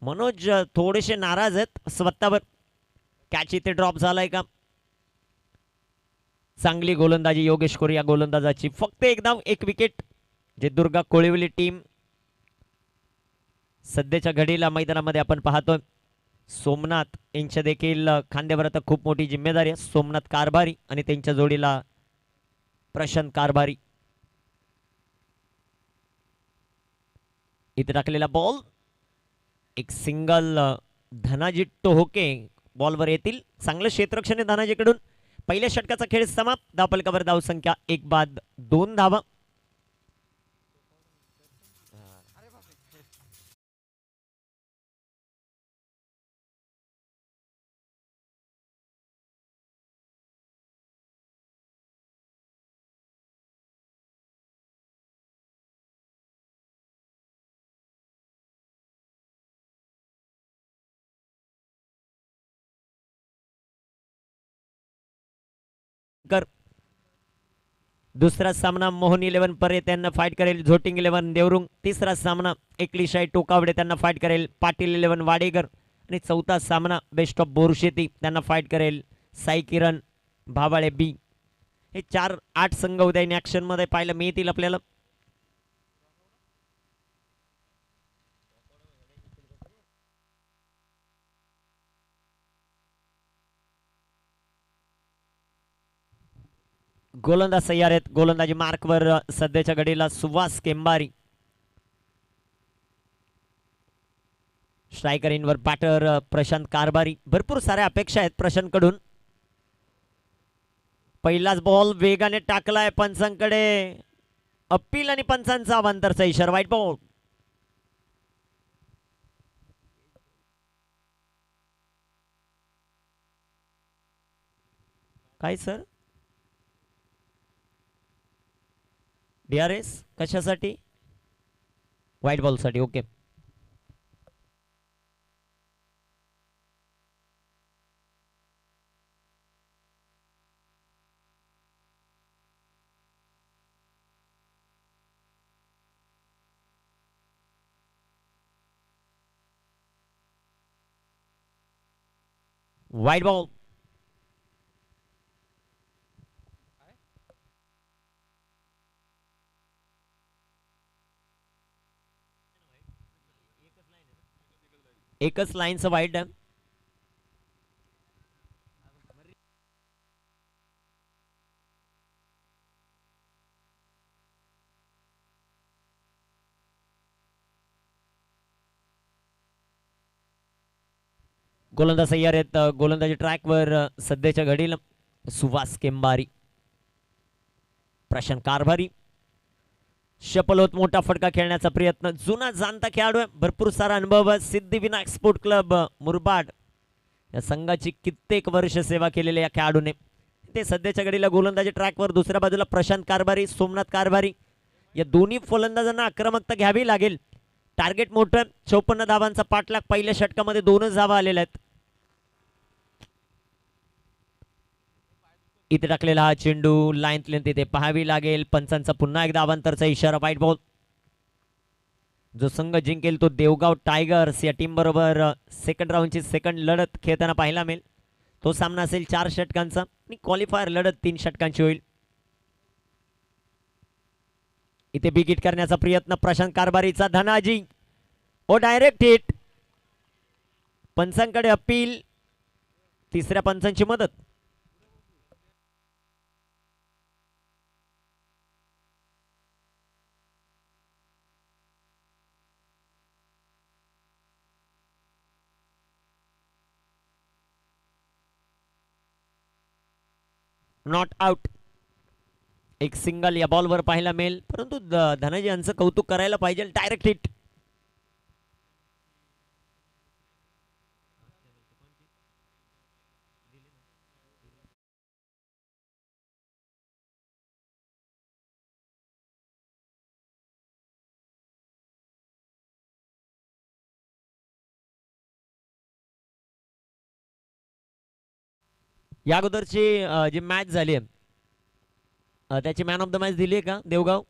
मनोज थोडेसे नाराज आहेत स्वतःवर. कॅच इथे ड्रॉप झालाय का? चांगली गोलंदाजी योगेश कोरे या गोलंदाजाची. फक्त एकदा एक विकेट. जे दुर्गा कोळिवली टीम सध्याच्या घडीला मैदानामध्ये आपण पाहतोय. सोमनाथ यांच्या देखील खांद्यावर आता खूप मोठी जिम्मेदारी आहे. सोमनाथ कारभारी आणि त्यांच्या जोडीला प्रशांत कारभारी. इथे टाकलेला बॉल एक सिंगल. धनाजी टोहके बॉलवर येतील. चांगलं क्षेत्ररक्षण धनाजीकडून. पहिल्या षटकाचा खेळ समाप्त. धावफलकावर धावसंख्या 1 बाद 2 धावा. दुसरा सामना मोहन 11 परे त्यांना फाईट करेल झोटिंग 11 देवरुंग. तिसरा सामना एकलीशाही टोकावडे त्यांना फाईट करेल पाटील 11 वाडेकर. आणि चौथा सामना बेस्ट ऑफ बोरशेती त्यांना फाईट करेल साई किरण भावाळे बी. हे 4-8 संघ उद्या इन ऍक्शन मध्ये पाहायला मिळतील आपल्याला. गोलंदाज तयार आहेत. गोलंदाजी मार्कवर सध्याच्या घडीला सुवास केंबारी. स्ट्रायकर इनवर बॅटर प्रशांत कारभारी. भरपूर साऱ्या अपेक्षा आहेत प्रशांत कडून. पहिलाच बॉल वेगाने टाकलाय पंचांकडे. अपील आणि पंचांचा अवांतरचा इशारा. White ball. काय सर? DRS कशासाठी? व्हाईट बॉल साठी. ओके. White ball. एकच लाईनचं वाईट. गोलंदाज तयार आहेत. गोलंदाजी ट्रॅकवर सध्याच्या घडीला सुवास केंबारी. प्रशांत कारभारी. शपल होत मोठा फटका खेळण्याचा प्रयत्न. जुना जाणता खेळाडू आहे. भरपूर सारा अनुभव. सिद्धिविनायक स्पोर्ट क्लब मुरबाड या संघाची कित्येक वर्ष सेवा केलेल्या या खेळाडूने. ते सध्याच्या घडीला गोलंदाजी ट्रॅकवर. दुसऱ्या बाजूला प्रशांत कारभारी सोमनाथ कारभारी. या दोन्ही फलंदाजांना आक्रमकता घ्यावी लागेल. टार्गेट मोठं. 54 धावांचा पाठलाग. पहिल्या षटकामध्ये 2च धावा आलेल्या आहेत. इथे टाकलेला हा चेंडू लाईन लेंथ इथे पाहावी लागेल. पंचांचा पुन्हा एकदा अवांतरचा इशारा. White ball. जो संघ जिंकेल तो देवगाव टायगर्स या टीम बरोबर सेकंड राऊंडची सेकंड लढत खेळताना पाहायला मिळेल. तो सामना असेल 4 षटकांचा आणि क्वालिफायर लढत 3 षटकांची होईल. इथे बिग हिट करण्याचा प्रयत्न प्रशांत कारभारीचा. धनाजी ओ डायरेक्ट हिट. पंचांकडे अपील. तिसऱ्या पंचांची मदत. Not out. एक सिंगल या बॉलवर पाहायला मिळेल. परंतु धनाजी यांचं कौतुक करायला पाहिजे. Direct hit. या अगोदरची जी मॅच झाली आहे त्याची मॅन ऑफ द मॅच दिली आहे का देवगाव?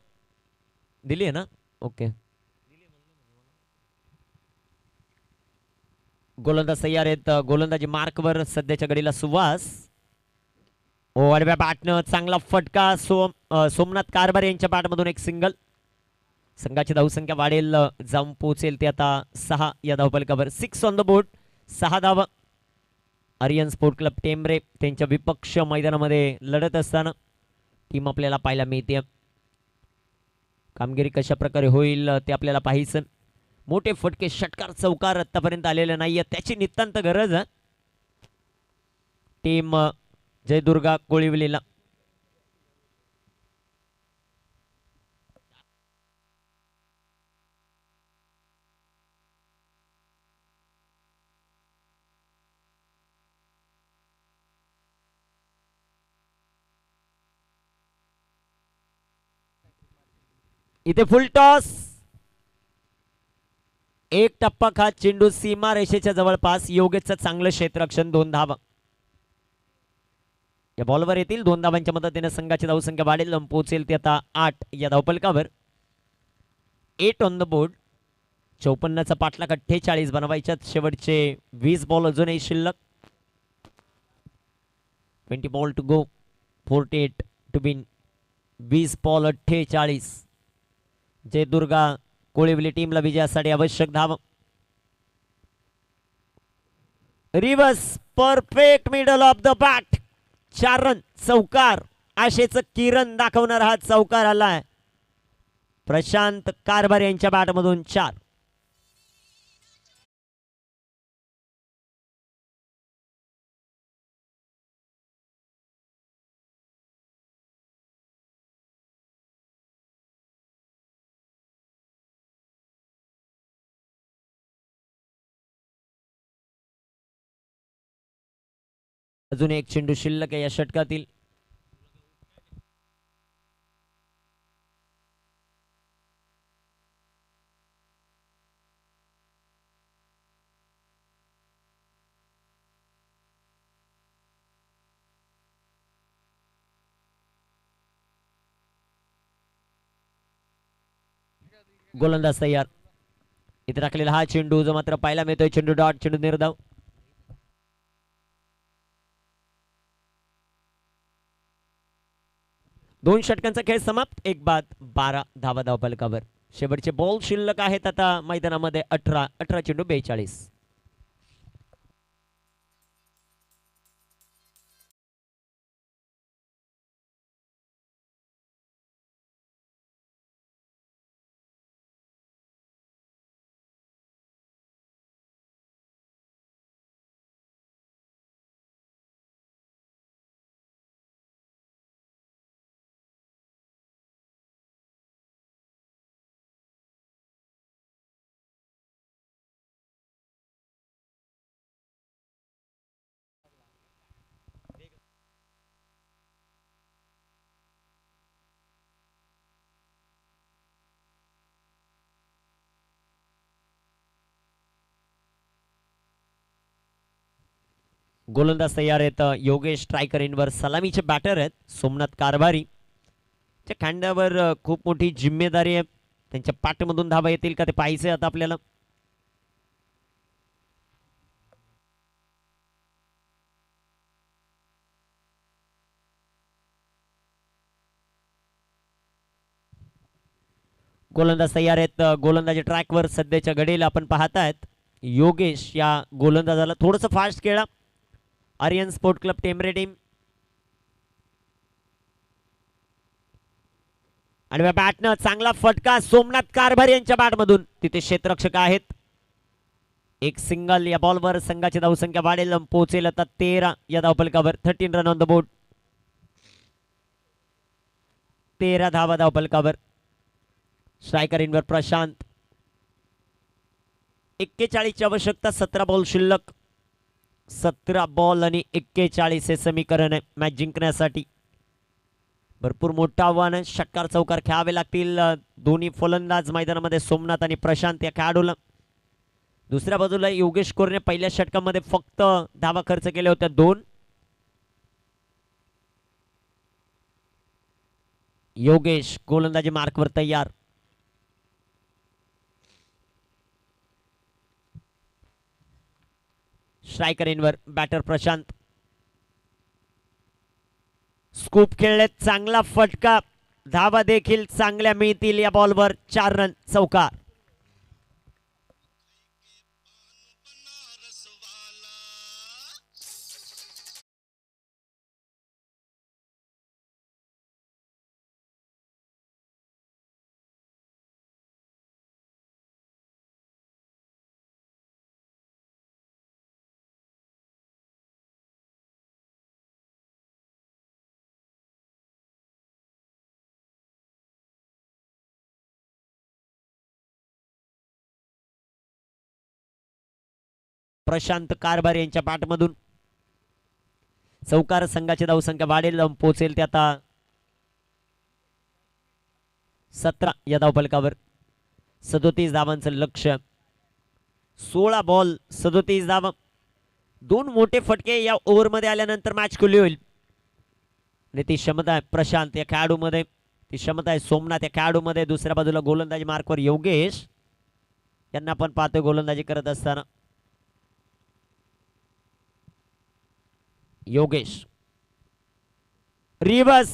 दिली आहे ना? ओके. गोलंदाज तयार आहेत. गोलंदाजी मार्कवर सध्याच्या घडीला सुवास. आडव्या बॅटनं चांगला फटका. सोमनाथ कारभार यांच्या बॅटमधून एक सिंगल. संघाची धावसंख्या वाढेल. जाऊन पोहोचेल ते आता 6 या धावफलकावर. 6 ऑन द बोर्ड. 6 धावा. आर्यन स्पोर्ट क्लब टेंबरे त्यांच्या विपक्ष मैदानामध्ये लढत असताना टीम आपल्याला पाहायला मिळते. कामगिरी कशा प्रकारे होईल ते आपल्याला पाहायचं. मोठे फटके षटकार चौकार आतापर्यंत आलेले नाहीये. त्याची नितांत गरज आहे टीम जयदुर्गा कोळिवलीला. इथे फुल टॉस. एक टप्पा खात चेंडू सीमा रेषेच्या जवळपास. योगेशचं चांगलं क्षेत्ररक्षण. 2 धावा या बॉलवर येतील. 2 धावांच्या मदतीने संघाची धावसंख्या वाढेल. पोहोचेल ते आता 8 या धावफलकावर. 8 ऑन द बोर्ड. 54चा पाठलाग. 48 बनवायच्या. शेवटचे 20 बॉल अजूनही शिल्लक. 20 ball to go. 48 to win. 20 ball 48. Jaydurga Kolivali टीमला विजयासाठी आवश्यक धाव. Reverse perfect middle of the bat. 4 run. चौकार. आशेचं किरण दाखवणार हा चौकार आलाय प्रशांत कारभार यांच्या बॅटमधून. 4. अजून एक चेंडू शिल्लक आहे या षटकातील. गोलंदाज तयार. इथे टाकलेला हा चेंडू जो मात्र पाहायला मिळतोय. चेंडू डॉट. चेंडू निर्धाव. दोन षटकांचा खेळ समाप्त. 1 बाद 12 धावा धावफलकावर. शेवटचे बॉल शिल्लक आहेत आता मैदानामध्ये. 18 चेंडू 42. गोलंदाज तयार आहेत योगेश स्ट्रायकर इनवर सलामीचे बॅटर आहेत सोमनाथ कारभारी. त्या खांद्यावर खूप मोठी जिम्मेदारी आहे. त्यांच्या पाठमधून धावा येतील का ते पाहायचे आता आपल्याला. गोलंदाज तयार आहेत गोलंदाजी ट्रॅकवर सध्याच्या घडीला आपण पाहतायत योगेश या गोलंदाजाला थोडंसं फास्ट खेळा. Aryan sport club Tembre team. आणि बॅटनं चांगला फटका सोमनाथ कारभारी यांच्या बॅटमधून. तिथे क्षेत्ररक्षक आहेत. एक सिंगल या बॉलवर संघाची धावसंख्या वाढेल पोहोचेल आता 13 या धावफलकावर. 13 रन ऑन द बोर्ड. 13 धावा धावफलकावर. स्ट्रायकर इनवर प्रशांत. 41 ची आवश्यकता. 17 बॉल शिल्लक. 17 बॉल आणि 41 हे समीकरण आहे मॅच जिंकण्यासाठी. भरपूर मोठं आव्हान आहे. षटकार चौकार खेळावे लागतील दोन्ही फलंदाज मैदानामध्ये सोमनाथ आणि प्रशांत या खेळाडूला. दुसऱ्या बाजूला योगेश कोरने पहिल्या षटकामध्ये फक्त धावा खर्च केल्या होत्या 2. योगेश गोलंदाजी मार्कवर तयार. स्ट्रायकर इनवर बॅटर प्रशांत. स्कूप खेळलेत. चांगला फटका. धावा देखील चांगल्या मिळतील या बॉलवर. 4 रन चौकार. प्रशांत कारभारी यांच्या पाठमधून चौकार. संघाची धावसंख्या वाढेल पोहोचेल ते आता 17 या धावफलकावर. 37 धावांचं लक्ष्य. 16 बॉल 37 धावा. 2 मोठे फटके या ओव्हरमध्ये आल्यानंतर मॅच खुली होईल. आणि ती क्षमता आहे प्रशांत या खेळाडूमध्ये. ती क्षमता आहे सोमनाथ या खेळाडूमध्ये. दुसऱ्या बाजूला गोलंदाजी मार्कवर योगेश यांना आपण पाहतोय गोलंदाजी करत असताना. योगेश रिवर्स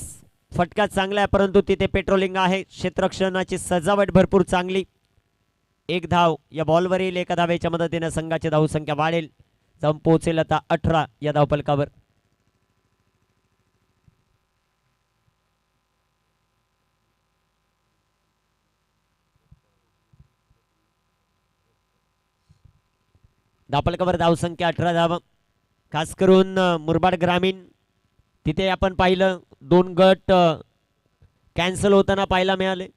फटका चांगला आहे परंतु तिथे पेट्रोलिंग आहे. क्षेत्ररक्षणाची सजावट भरपूर चांगली. 1 धाव या बॉलवर येईल. 1 धावेच्या मदतीने संघाची धावसंख्या वाढेल जाऊन पोहोचेल आता 18 या धावफलकावर. धावफलकावर धावसंख्या 18 धावा. खास करून मुरबाड ग्रामीण तिथे आपण पाहिलं 2 गट कॅन्सल होताना पाहायला मिळाले.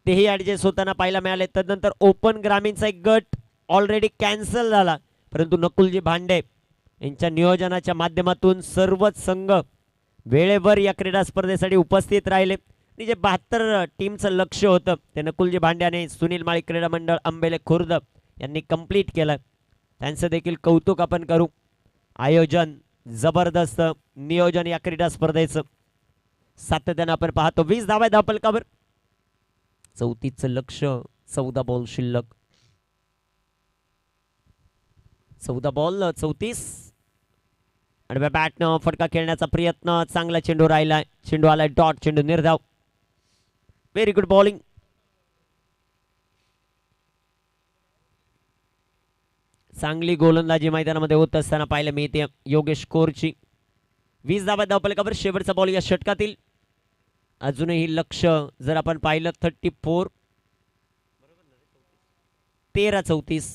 तेही ॲडजस्ट होताना पाहायला मिळाले. तदनंतर ओपन ग्रामीणचा एक गट ऑलरेडी कॅन्सल झाला. परंतु नकुलजी भांडे यांच्या नियोजनाच्या माध्यमातून सर्वच संघ वेळेवर या क्रीडा स्पर्धेसाठी उपस्थित राहिले. आणि जे 72 टीमचं लक्ष होतं ते नकुलजी भांडे आणि सुनील माळी क्रीडा मंडळ आंबेले खुर्द यांनी कंप्लीट केलं. त्यांचं देखील कौतुक आपण करू. आयोजन जबरदस्त. नियोजन या क्रीडा स्पर्धेचं सातत्यानं आपण पाहतो. 20 धावा धावफलकावर. 34चं लक्ष. 14 बॉल शिल्लक. 14 बॉल 34. आणि बॅटनं फटका खेळण्याचा प्रयत्न. चांगला चेंडू राहिलाय. चेंडू आलाय डॉट. चेंडू निर्धाव. Very good bowling. चांगली गोलंदाजी मैदानामध्ये होत असताना पाहायला मिळते योगेश कोरची. 20 धावा धावफलकावर. शेवटचा बॉल या षटकातील. अजूनही लक्ष जर आपण पाहिलं 34. 13-34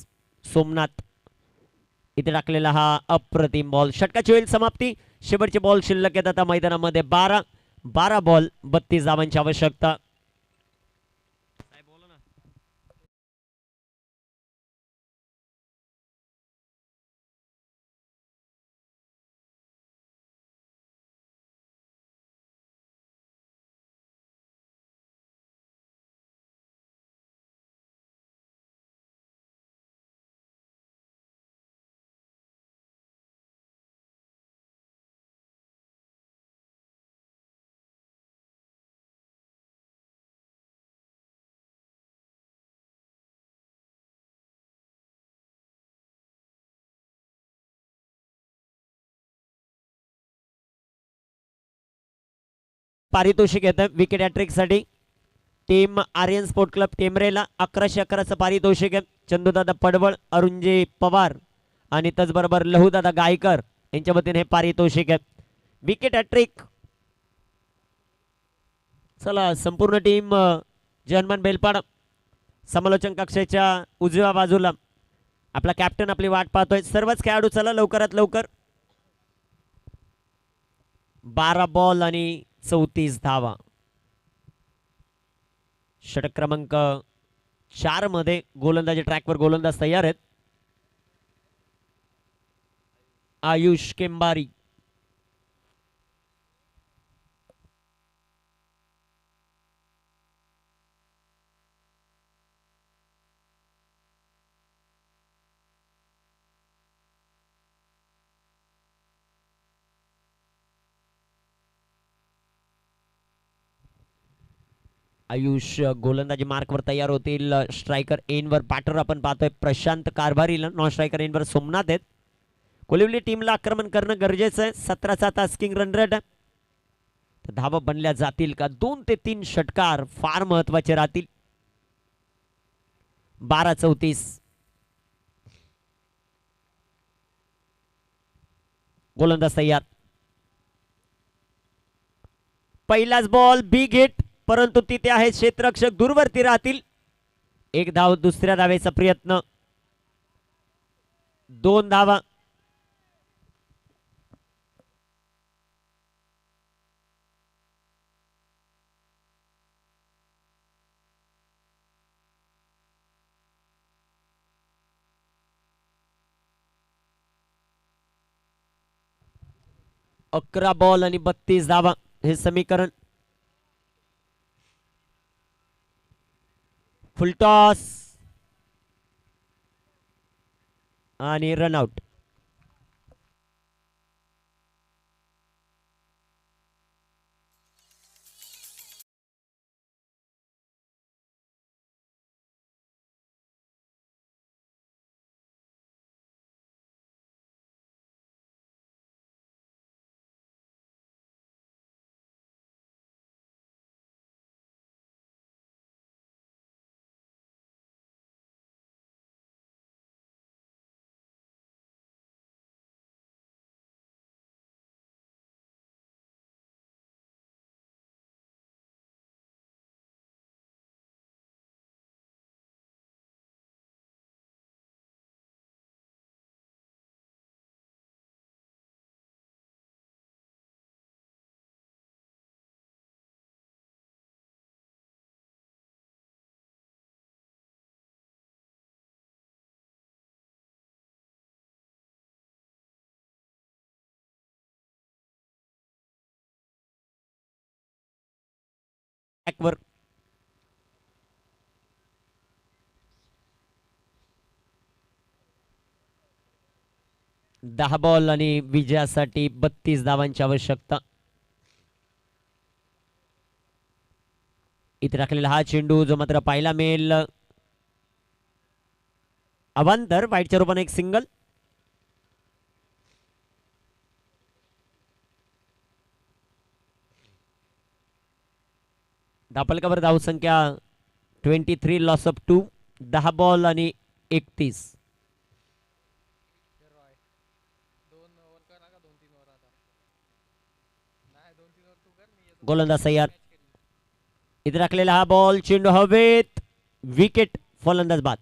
सोमनाथ इथे टाकलेला हा अप्रतिम बॉल. षटकाची होईल समाप्ती. शेवटचे बॉल शिल्लक येतात आता मैदानामध्ये 12 बॉल 32 धावांची आवश्यकता. पारितोषिक येतं विकेट हॅट्रिक साठी. टीम आर्यन स्पोर्ट क्लब टेमरेला 1111चं पारितोषिक आहे. चंदूदादा पडवळ, अरुणजी पवार आणि त्याचबरोबर लहूदादा गायकर यांच्या वतीने हे पारितोषिक आहे. Wicket hattrick. चला संपूर्ण टीम जनमन बेलपाड समालोचन कक्षाच्या उजव्या बाजूला आपला कॅप्टन आपली वाट पाहतोय. सर्वच खेळाडू चला लवकरात लवकर. 12 बॉल आणि 34 धावा. षटक क्रमांक 4 मध्ये गोलंदाजी ट्रॅकवर गोलंदाज तयार आहेत. आयुष केंबारी, आयुष गोलंदाजी मार्कवर तयार होतील. स्ट्रायकर एनवर बॅटर आपण पाहतोय प्रशांत कारभारीला. नॉन स्ट्रायकर एनवर सोमनाथ आहेत. कोलिवली टीमला आक्रमण करणं गरजेचं आहे. 17चा टास्किंग रन रेट आहे. धावा बनल्या जातील का? 2 ते 3 षटकार फार महत्वाचे राहतील. 12-34. गोलंदाज तयार. पहिलाच बॉल बिग हिट, परंतु तिथे आहे क्षेत्ररक्षक दूरवरती राहतील. 1 धाव. दुसऱ्या धावेचा प्रयत्न. 2 धावा. अकरा बॉल आणि 32 धावा हे समीकरण. फुलटॉस आणि रनआउट. वर 10 बॉल आणि विजयासाठी 32 धावांची आवश्यकता. इथे राखलेला हा चेंडू जो मात्र पाहायला मिळेल अवांतर वाईटच्या रूपाने एक सिंगल. धापलकावर धाव संख्या 23, लॉस ऑफ 2. 10 बॉल आणि 31. गोलंदाज तयार. इथे राखलेला हा बॉल, चेंडू हवेत, विकेट. फलंदाज बाद.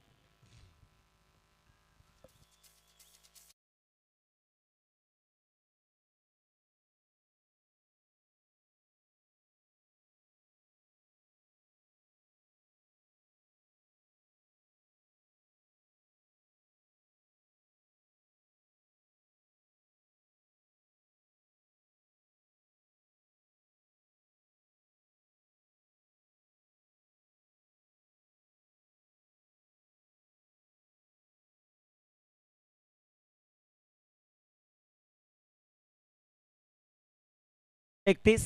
एकतीस.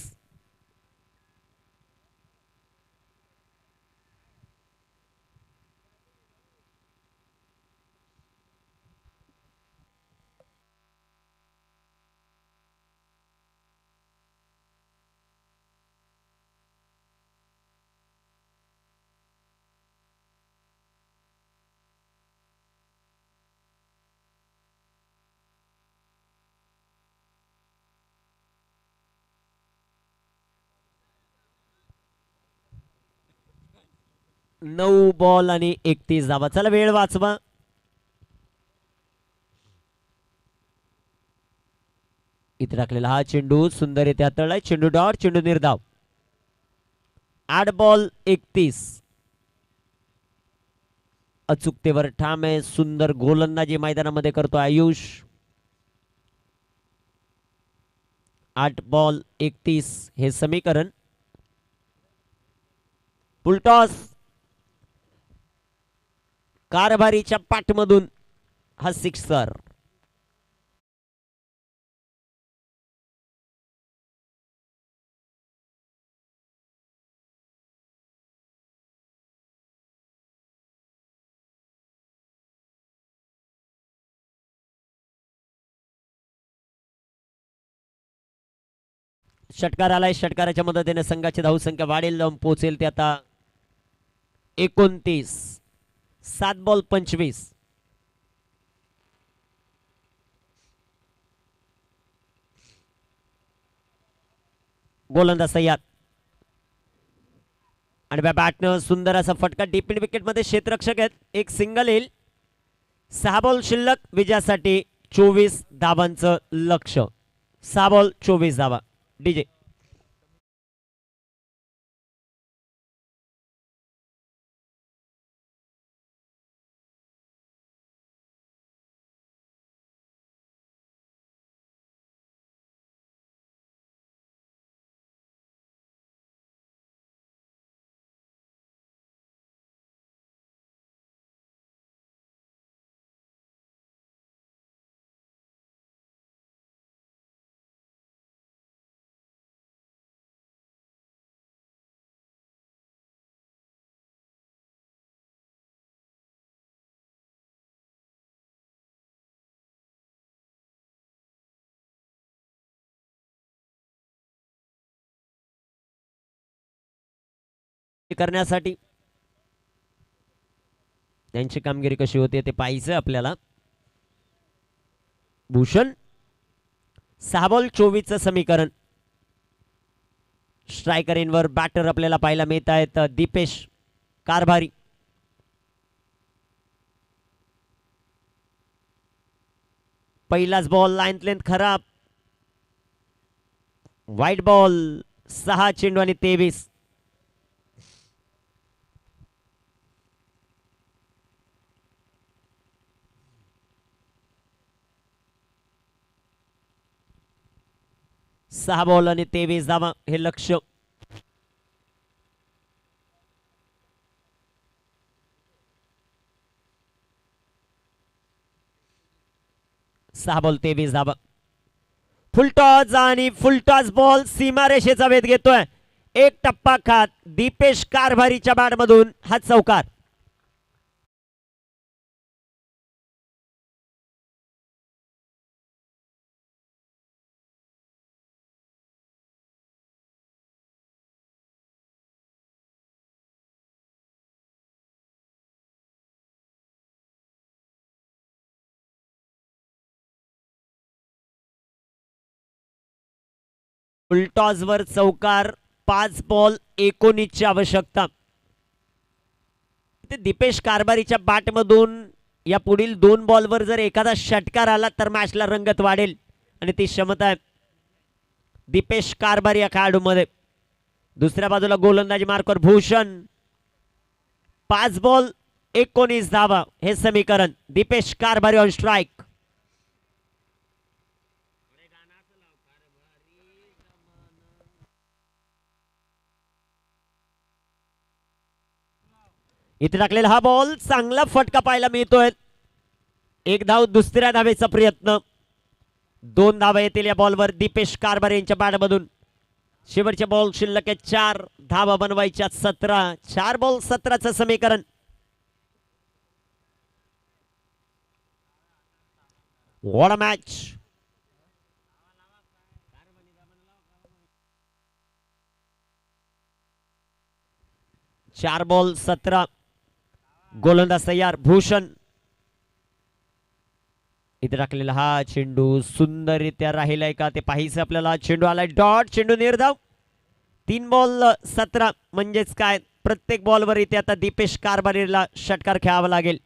9 बॉल आणि 31 धावा. चला वेळ वाचवा. इथे टाकलेला हा चेंडू सुंदर येथे हाताळलाय. चेंडू डॉट, चेंडू निर्धाव. 8 बॉल 31. अचूकतेवर ठाम आहे. सुंदर गोलंदाजी मैदानामध्ये करतो आयुष. 8 बॉल 31 हे समीकरण. फुलटॉस. कारभारीच्या पाठमधून हा सिक्सर. षटकार आलाय. षटकाराच्या मदतीने संघाची धावसंख्या वाढेल, जाऊन पोहोचेल ते आता 29. 7 बॉल 25. गोलंदाज तयार आणि बॅटनं सुंदर असा फटका. डीप विकेट मध्ये क्षेत्ररक्षक आहेत. एक सिंगल येईल. 6 बॉल शिल्लक. विजयासाठी 24 धावांचं लक्ष. 6 बॉल 24 धावा. डीजे करण्यासाठी त्यांची कामगिरी कशी होते ते पाहायचं आपल्याला. भूषण. 6 बॉल 24 समीकरण. स्ट्रायकर इनवर बॅटर आपल्याला पाहायला मिळत आहेत. दीपेश कारभारी. पहिलाच बॉल लाईन लेंथ खराब. White ball. 6 चेंडू आणि 23. सहा बॉल आणि 23 धावा हे लक्ष. सहा बॉल 23 धावा. फुलटॉस आणि फुलटॉस बॉल सीमारेषेचा वेध घेतोय. एक टप्पा खात दीपेश कारभारीच्या बॅटमधून हा चौकार. फुलटॉस वर चौकार. 5 बॉल 19 ची आवश्यकता. दीपेश कारभारीच्या बॅटमधून या पुढील 2 बॉलवर जर एखादा षटकार आला तर मॅचला रंगत वाढेल आणि ती क्षमता आहे दीपेश कारभारी या खेळाडूमध्ये. दुसऱ्या बाजूला गोलंदाजी मार्कर भूषण. 5 बॉल 19 धावा हे समीकरण. Deepesh Karbhari on strike. इथे टाकलेला हा बॉल चांगला फटका पाहायला मिळतोय. एक धाव. दुसऱ्या धावेचा प्रयत्न. 2 धावा येतील या बॉलवर दीपेश कारभारी यांच्या बॅटमधून. शेवटचे बॉल शिल्लक आहे 4 धावा बनवायच्या 17. 4 बॉल 17चं समीकरण. What a match. चार बॉल 17. गोलंदाज तयार. भूषण. इथे टाकलेला हा चेंडू सुंदररित्या राहिलाय का ते पाहायचं आपल्याला. चेंडू आलाय डॉट. चेंडू निर्धाव. 3 बॉल 17 म्हणजेच काय प्रत्येक बॉलवर इथे आता दीपेश कारभारीला षटकार खेळावा लागेल.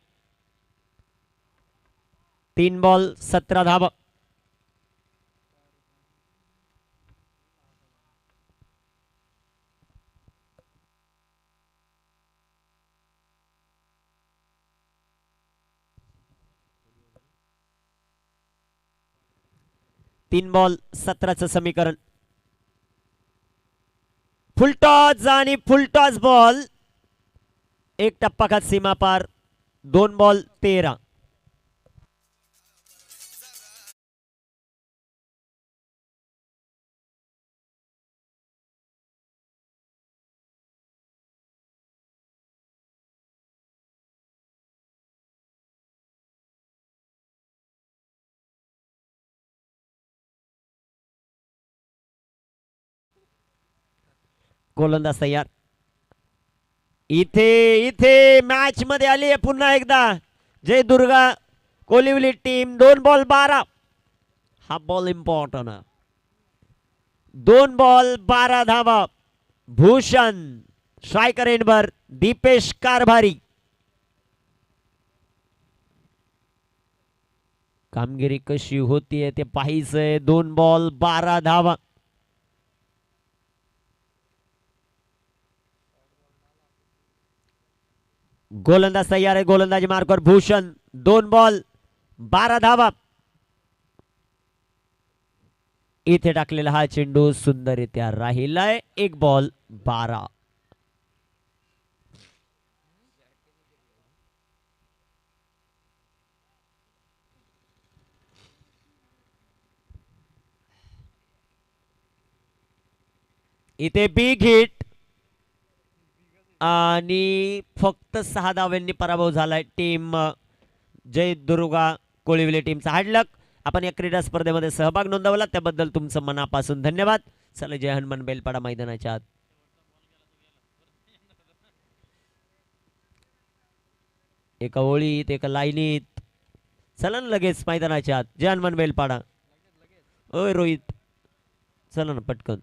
3 बॉल 17 धावा. तीन बॉल 17चं समीकरण. फुलटॉस आणि फुलटॉस बॉल. एक टप्पा खात सीमा पार. 2 बॉल 13. गोलंदाज तयार. इथे इथे मॅच मध्ये आली आहे पुन्हा एकदा जय दुर्गा कोलिवली टीम. 2 बॉल 12. हा बॉल इम्पॉर्टंट. 2 बॉल 12 धावा. भूषण स्ट्रायकर एंडवर दीपेश कारभारी. कामगिरी कशी होतीये ते पाहायचंय. 2 बॉल 12 धावा. गोलंदाज तयार आहे. गोलंदाजी मार्कवर भूषण. 2 बॉल 12 धावा. इथे टाकलेला हा चेंडू सुंदररित्या राहिलाय. 1 बॉल 12. इथे बिग हिट आणि फक्त 6 धावांनी पराभव झालाय टीम जय दुर्गा कोळिवले टीमचा. हार्डलक. आपण या क्रीडा स्पर्धेमध्ये सहभाग नोंदवला त्याबद्दल तुमचं मनापासून धन्यवाद. चला जय हनुमान बेलपाडा मैदानाच्या आत. एका ओळीत एका लाईनीत. चला ना लगेच मैदानाच्या आत. जय हनुमान बेलपाडा. ओय रोहित चला ना पटकन.